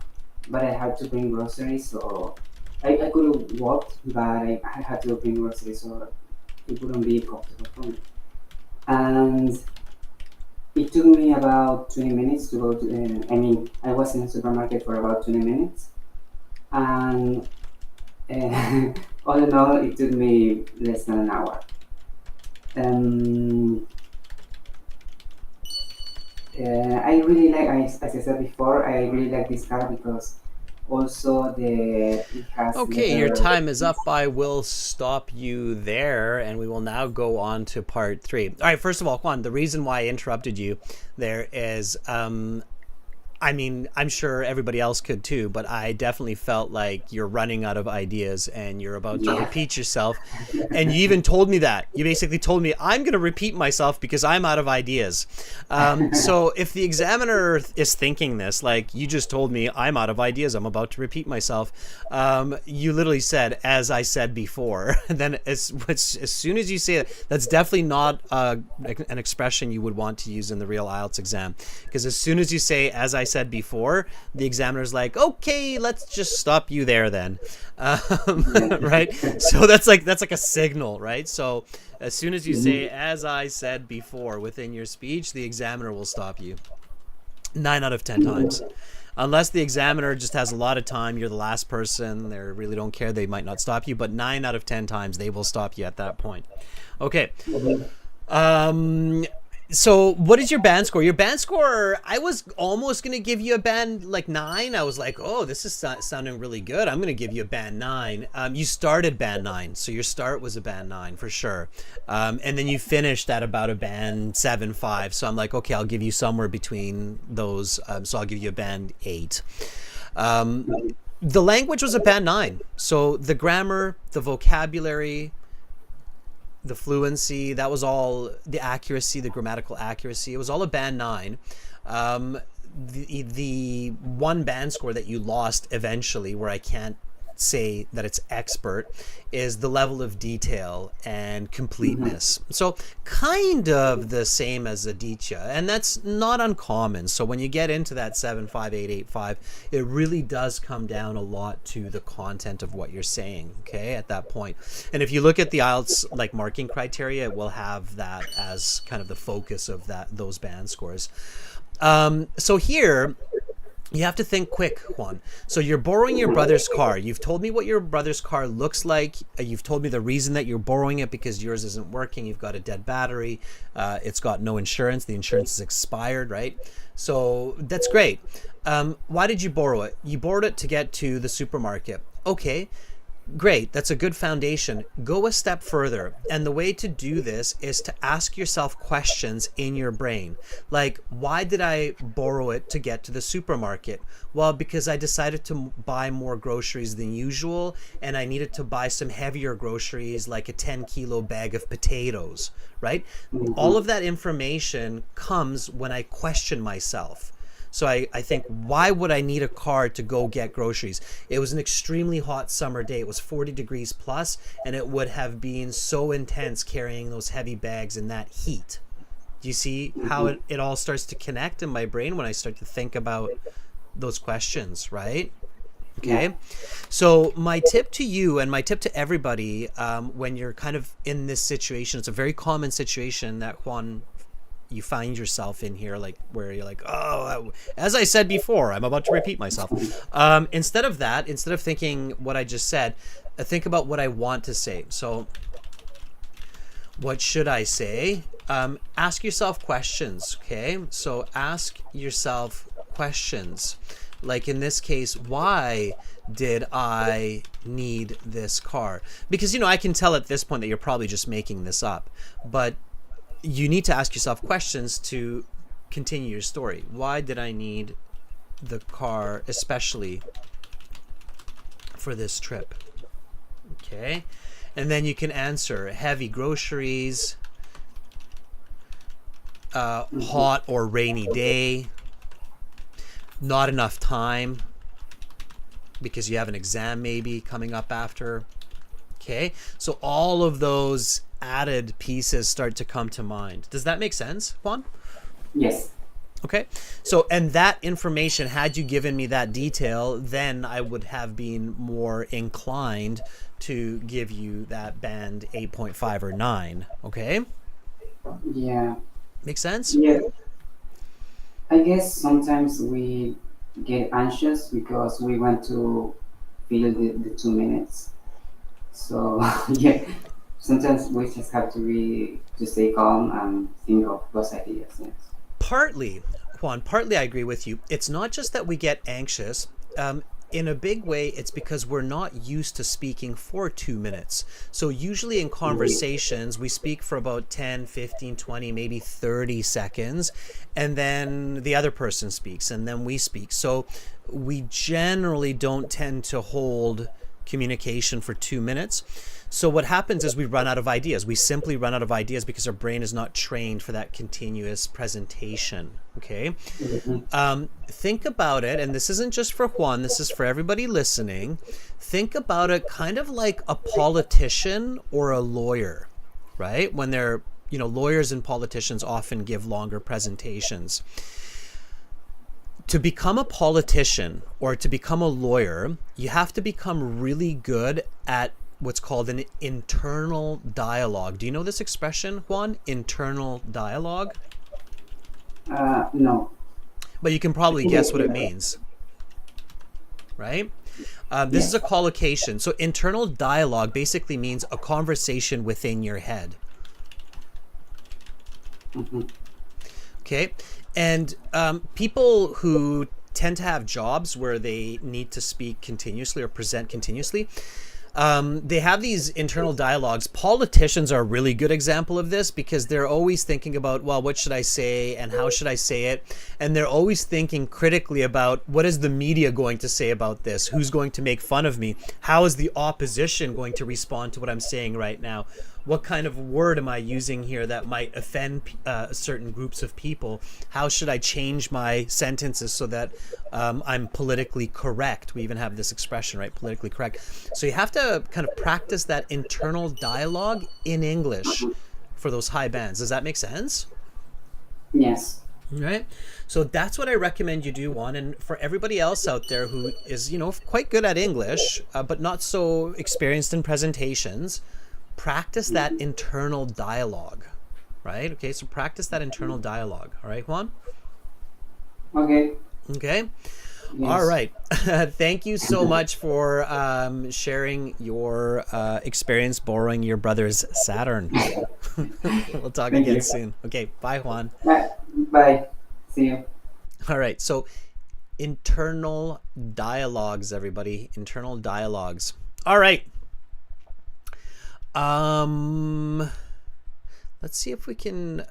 but I had to bring groceries, so I could have walked, but I had to bring groceries, so it wouldn't be comfortable for me. And it took me about 20 minutes to go to, I was in the supermarket for about 20 minutes. And all in all, it took me less than an hour. I really like, as I said before, I really like this car because also it has... Okay, your time is up. I will stop you there, and we will now go on to part 3. All right, first of all, Juan, the reason why I interrupted you there is... I'm sure everybody else could too, but I definitely felt like you're running out of ideas and you're about to repeat yourself. And you even told me that. You basically told me, I'm going to repeat myself because I'm out of ideas. So if the examiner is thinking this, like you just told me, I'm out of ideas, I'm about to repeat myself. You literally said, as I said before. And then as soon as you say it, that's definitely not an expression you would want to use in the real IELTS exam. Because as soon as you say, as I said before, the examiner's like, okay, let's just stop you there then. Right? So that's like a signal, right? So as soon as you say, as I said before, within your speech, the examiner will stop you 9 out of 10 times. Unless the examiner just has a lot of time, you're the last person, they really don't care, they might not stop you, but 9 out of 10 times they will stop you at that point. Okay. So what is your band score? Your band score, I was almost going to give you a band like 9. I was like, oh, this is sounding really good. I'm going to give you a band 9. You started band 9, so your start was a band 9 for sure. And then you finished at about a band 7.5. So I'm like, okay, I'll give you somewhere between those. So I'll give you a band 8. The language was a band 9. So the grammar, the vocabulary, the fluency, that was all, the accuracy, the grammatical accuracy, it was all a band 9. The one band score that you lost eventually, where I can't say that it's expert is the level of detail and completeness. So kind of the same as Aditya, and that's not uncommon. So when you get into that 75885, it really does come down a lot to the content of what you're saying, okay, at that point. And if you look at the IELTS like marking criteria, it will have that as kind of the focus of those band scores. So here you have to think quick, Juan. So you're borrowing your brother's car. You've told me what your brother's car looks like. You've told me the reason that you're borrowing it, because yours isn't working. You've got a dead battery. It's got no insurance. The insurance is expired, right? So that's great. Why did you borrow it? You borrowed it to get to the supermarket. Okay. Great, that's a good foundation. Go a step further. And the way to do this is to ask yourself questions in your brain. Like, why did I borrow it to get to the supermarket? Well, because I decided to buy more groceries than usual, and I needed to buy some heavier groceries, like a 10-kilo bag of potatoes, right? All of that information comes when I question myself. So I think, why would I need a car to go get groceries? It was an extremely hot summer day. It was 40 degrees plus, and it would have been so intense carrying those heavy bags in that heat. Do you see how it all starts to connect in my brain when I start to think about those questions, right? Okay. So my tip to you and my tip to everybody, when you're kind of in this situation, it's a very common situation that Juan, you find yourself in here, like where you're like, oh, as I said before, I'm about to repeat myself. Instead of that, instead of thinking what I just said, think about what I want to say. So what should I say? Ask yourself questions. Okay. So ask yourself questions. Like in this case, why did I need this car? Because, I can tell at this point that you're probably just making this up, but you need to ask yourself questions to continue your story. Why did I need the car, especially for this trip? Okay. And then you can answer heavy groceries, hot or rainy day, not enough time because you have an exam maybe coming up after. Okay. So all of those added pieces start to come to mind. Does that make sense, Juan? Yes. Okay. So, and that information, had you given me that detail, then I would have been more inclined to give you that band 8.5 or 9. Okay. Yeah. Make sense? Yeah. I guess sometimes we get anxious because we want to fill the 2 minutes. So yeah. Sometimes we just have to stay calm and think of those ideas. Yes. Partly, Juan, partly I agree with you. It's not just that we get anxious. In a big way, it's because we're not used to speaking for 2 minutes. So usually in conversations, we speak for about 10, 15, 20, maybe 30 seconds, and then the other person speaks, and then we speak. So we generally don't tend to hold communication for 2 minutes. So what happens is we run out of ideas. We simply run out of ideas because our brain is not trained for that continuous presentation. Okay. Think about it, and this isn't just for Juan, this is for everybody listening. Think about it kind of like a politician or a lawyer, right? When they're, lawyers and politicians often give longer presentations. To become a politician or to become a lawyer, you have to become really good at what's called an internal dialogue. Do you know this expression, Juan? Internal dialogue? No. But you can probably guess what it means, right? This is a collocation. So internal dialogue basically means a conversation within your head. Okay. And people who tend to have jobs where they need to speak continuously or present continuously, they have these internal dialogues. Politicians are a really good example of this because they're always thinking about, well, what should I say and how should I say it? And they're always thinking critically about, what is the media going to say about this? Who's going to make fun of me? How is the opposition going to respond to what I'm saying right now? what kind of word am I using here that might offend certain groups of people? How should I change my sentences so that I'm politically correct? We even have this expression, right? Politically correct. So you have to kind of practice that internal dialogue in English for those high bands. Does that make sense? Yes. Right. So that's what I recommend you do, Juan. And for everybody else out there who is, quite good at English, but not so experienced in presentations, practice that internal dialogue, right? Okay. So practice that internal dialogue. All right, Juan? Okay. Okay. Yes. All right. Thank you so much for sharing your experience borrowing your brother's Saturn. We'll talk Thank again you. soon. Okay. Bye, Juan. Bye. Bye. See you. All right. So internal dialogues, everybody. Internal dialogues. All right. Let's see if we can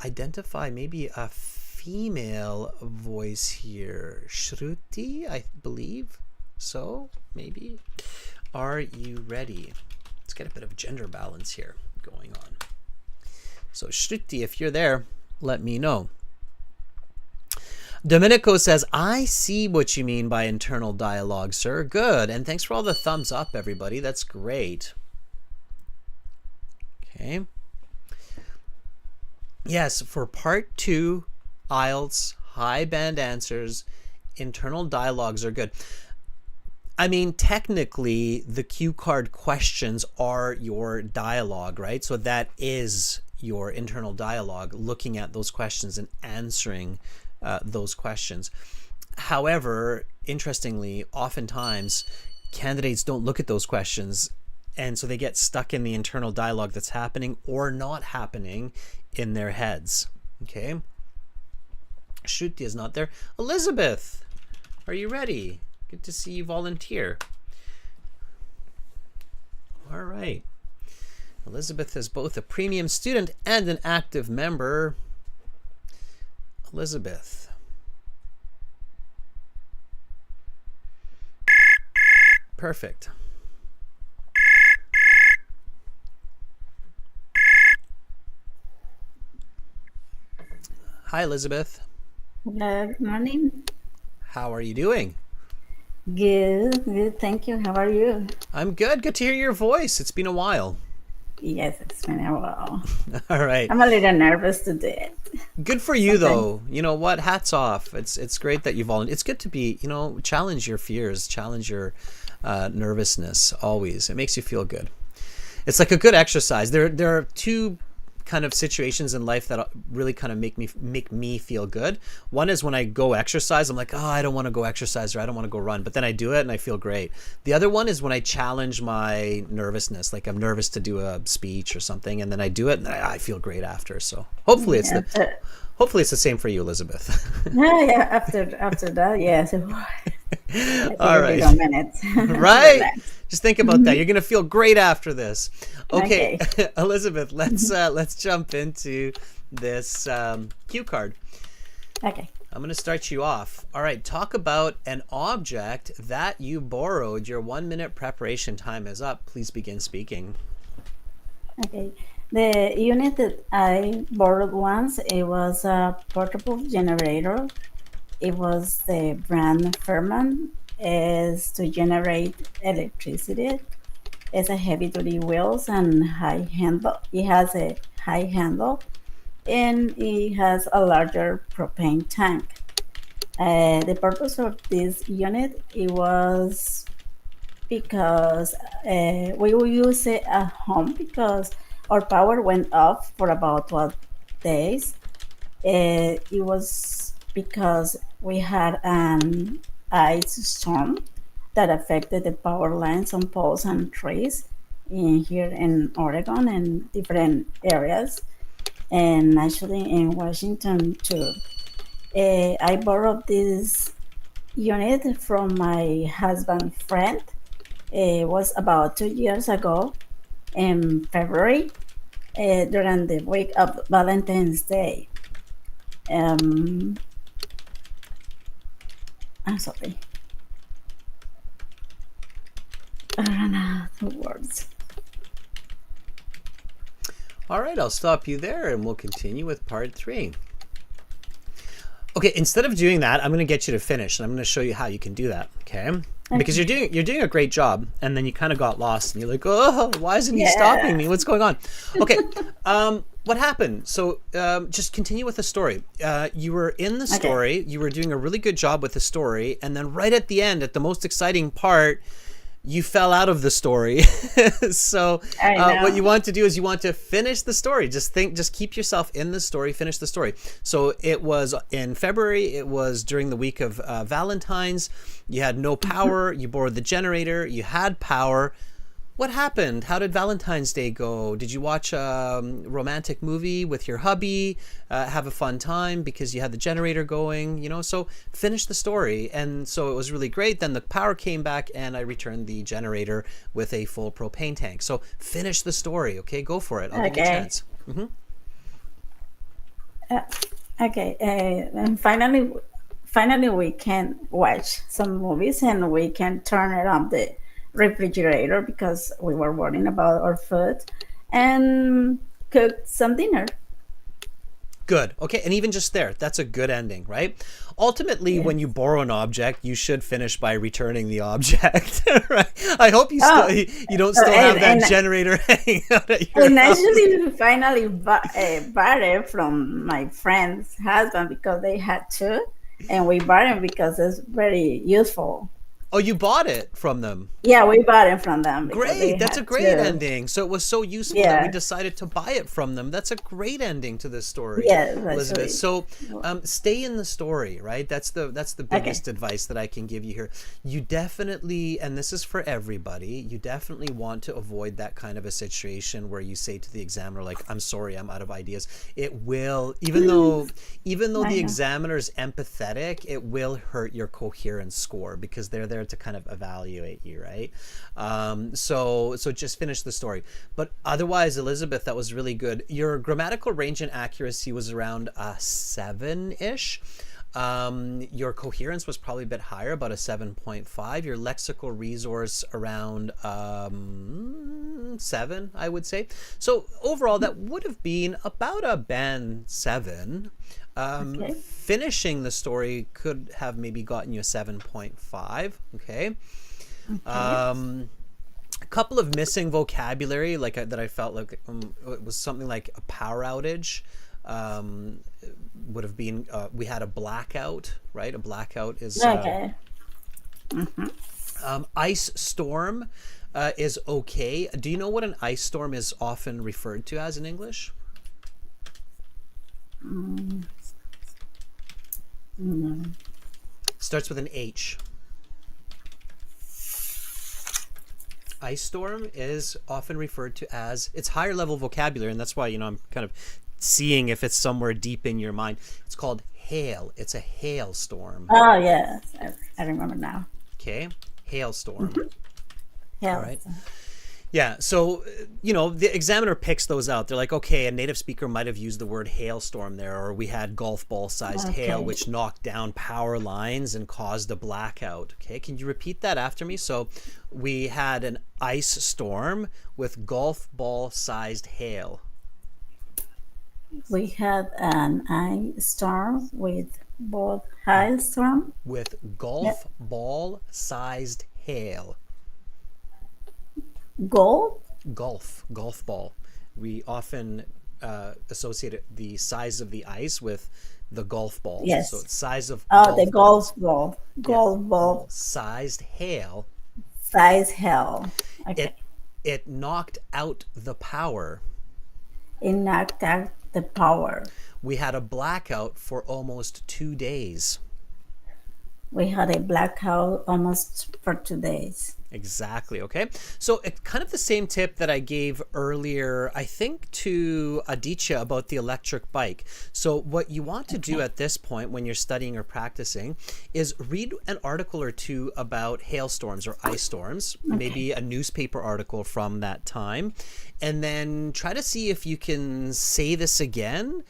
identify maybe a female voice here. Shruti, I believe. So maybe. Are you ready? Let's get a bit of gender balance here going on. So Shruti, if you're there, let me know. Domenico says, I see what you mean by internal dialogue, sir. Good. And thanks for all the thumbs up, everybody. That's great. Okay. Yes, for part 2, IELTS, high band answers, internal dialogues are good. I mean, technically, the cue card questions are your dialogue, right? So that is your internal dialogue, looking at those questions and answering those questions. However, interestingly, oftentimes candidates don't look at those questions, and so they get stuck in the internal dialogue that's happening or not happening in their heads. Okay. Shruti is not there. Elizabeth, are you ready? Good to see you volunteer. All right. Elizabeth is both a premium student and an active member. Elizabeth. Perfect. Hi, Elizabeth. Good morning. How are you doing? Good, good. Thank you. How are you? I'm good. Good to hear your voice. It's been a while. Yes, it's been a while. All right. I'm a little nervous to do it. Good for you, though. You know what? Hats off. It's great that you volunteered. It's good to be, challenge your fears, challenge your nervousness always. It makes you feel good. It's like a good exercise. There are two kind of situations in life that really kind of make me feel good. One is when I go exercise, I'm like, oh, I don't want to go exercise or I don't want to go run, but then I do it and I feel great. The other one is when I challenge my nervousness, like I'm nervous to do a speech or something, and then I do it and I feel great after. So hopefully it's the same for you, Elizabeth. Yeah. After that, yes. All right. Minutes. Right. Just think about that. You're gonna feel great after this. Okay. Elizabeth, let's jump into this cue card. Okay. I'm gonna start you off. All right. Talk about an object that you borrowed. Your 1-minute preparation time is up. Please begin speaking. Okay. The unit that I borrowed once, it was a portable generator. It was the brand Furman. Is to generate electricity. It's a heavy-duty wheels and high handle. It has a high handle, and it has a larger propane tank. The purpose of this unit, it was because we will use it at home because our power went off for about 12 days. It was because we had an ice storm that affected the power lines on poles and trees here in Oregon and different areas, and actually in Washington too. I borrowed this unit from my husband's friend. It was about 2 years ago in February during the week of Valentine's Day. I'm sorry. I don't know the words. All right, I'll stop you there and we'll continue with part 3. Okay, instead of doing that, I'm going to get you to finish, and I'm going to show you how you can do that, okay? Because you're doing a great job, and then you kind of got lost, and you're like, oh, why isn't he stopping me? What's going on? Okay, what happened? So just continue with the story. You were in the story. You were doing a really good job with the story, and then right at the end, at the most exciting part, you fell out of the story. So what you want to do is you want to finish the story. Just keep yourself in the story, finish the story. So it was in February, it was during the week of Valentine's. You had no power, you borrowed the generator, you had power. What happened? How did Valentine's Day go? Did you watch a romantic movie with your hubby, have a fun time because you had the generator going, So finish the story. And so it was really great. Then the power came back and I returned the generator with a full propane tank. So finish the story, okay? Go for it. I'll give you a chance. And finally we can watch some movies and we can turn it on the refrigerator because we were worrying about our food and cook some dinner. Good. Okay. And even just there, that's a good ending, right? Ultimately, when you borrow an object, you should finish by returning the object, right? I hope you don't still have that generator hanging out at your house. Actually, finally bought it from my friend's husband because they had to, and we bought it because it's very useful. Oh, you bought it from them? Yeah, we bought it from them. Great. That's a great ending. So it was so useful that we decided to buy it from them. That's a great ending to this story, Elizabeth. So stay in the story, right? That's the biggest advice that I can give you here. You definitely, and this is for everybody, you definitely want to avoid that kind of a situation where you say to the examiner, like, I'm sorry, I'm out of ideas. It will, even though the examiner is empathetic, it will hurt your coherence score because they're there to kind of evaluate you, right? So just finish the story. But otherwise, Elizabeth, that was really good. Your grammatical range and accuracy was around 7-ish. Your coherence was probably a bit higher, about a 7.5. Your lexical resource around 7, I would say. So overall, that would have been about a band 7. Finishing the story could have maybe gotten you a 7.5. Okay. A couple of missing vocabulary, that I felt like it was something like a power outage. Would have been we had a blackout, right? A blackout is ice storm is okay. Do you know what an ice storm is often referred to as in English? Starts with an H. Ice storm is often referred to as, it's higher level vocabulary, and that's why, I'm kind of seeing if it's somewhere deep in your mind. It's called hail. It's a hailstorm. Oh, yes. I remember now. Okay. Hailstorm. Hail. All right. Yeah, so, the examiner picks those out. They're like, okay, a native speaker might have used the word hailstorm there, or we had golf ball-sized hail, which knocked down power lines and caused a blackout. Okay, can you repeat that after me? So we had an ice storm with golf ball-sized hail. We had an ice storm with both hailstorm. With golf ball-sized hail. Golf ball. We often associate the size of the ice with the golf ball. Yes. So it's size of the golf ball. Golf ball. Sized hail. Size hail. Okay. It knocked out the power. It knocked out the power. We had a blackout for almost 2 days. We had a blackout almost for 2 days. Exactly. Okay. So it's kind of the same tip that I gave earlier, I think, to Aditya about the electric bike. So what you want to do at this point when you're studying or practicing is read an article or two about hailstorms or ice storms, maybe a newspaper article from that time, and then try to see if you can say this again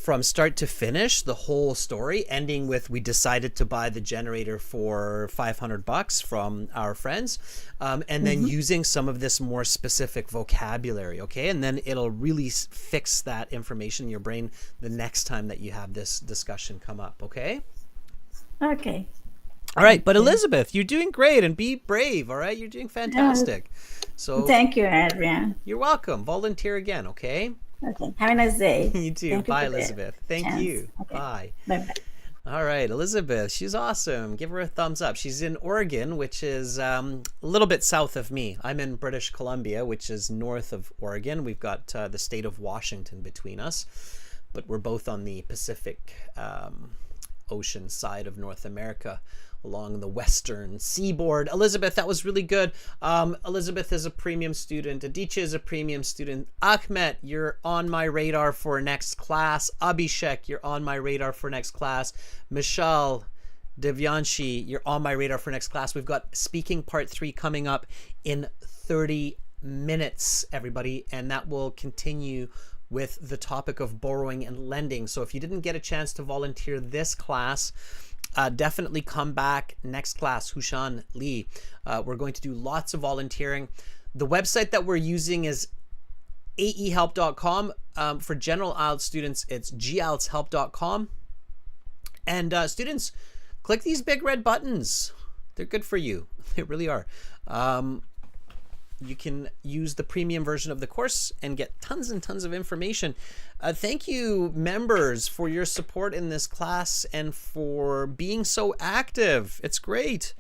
from start to finish, the whole story, ending with we decided to buy the generator for $500 from our friends, and then using some of this more specific vocabulary, okay? And then it'll really fix that information in your brain the next time that you have this discussion come up, okay? Okay. All right, but Elizabeth, you're doing great, and be brave, all right? You're doing fantastic. So Thank you, Adrian. you're welcome. Volunteer again, okay? Okay. Have a nice day. You too. Thank you Bye, for the Elizabeth. Thank chance. you. Okay. Bye. Bye-bye. All right, Elizabeth, she's awesome. Give her a thumbs up. She's in Oregon, which is a little bit south of me. I'm in British Columbia, which is north of Oregon. We've got the state of Washington between us, but we're both on the Pacific Ocean side of North America, along the western seaboard. Elizabeth, that was really good. Elizabeth is a premium student. Aditya is a premium student. Ahmet, you're on my radar for next class. Abhishek, you're on my radar for next class. Michelle, Devyanshi, you're on my radar for next class. We've got speaking part 3 coming up in 30 minutes, everybody, and that will continue with the topic of borrowing and lending. So if you didn't get a chance to volunteer this class, definitely come back next class. Hushan Lee. We're going to do lots of volunteering. The website that we're using is aehelp.com. For general IELTS students, it's gieltshelp.com. And students, click these big red buttons. They're good for you. They really are. You can use the premium version of the course and get tons and tons of information. Thank you, members, for your support in this class and for being so active. It's great.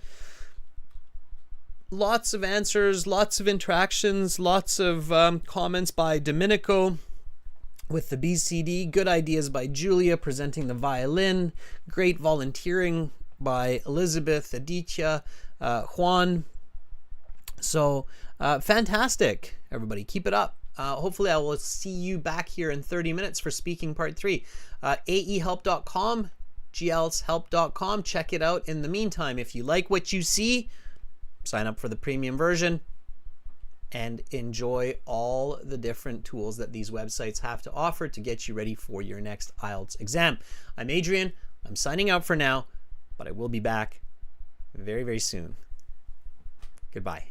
Lots of answers, lots of interactions, lots of comments by Domenico with the BCD. Good ideas by Julia presenting the violin. Great volunteering by Elizabeth, Aditya, Juan. So fantastic, everybody. Keep it up. Hopefully I will see you back here in 30 minutes for speaking part 3. aehelp.com, gieltshelp.com. Check it out. In the meantime, if you like what you see, sign up for the premium version and enjoy all the different tools that these websites have to offer to get you ready for your next IELTS exam. I'm Adrian. I'm signing out for now, but I will be back very, very soon. Goodbye.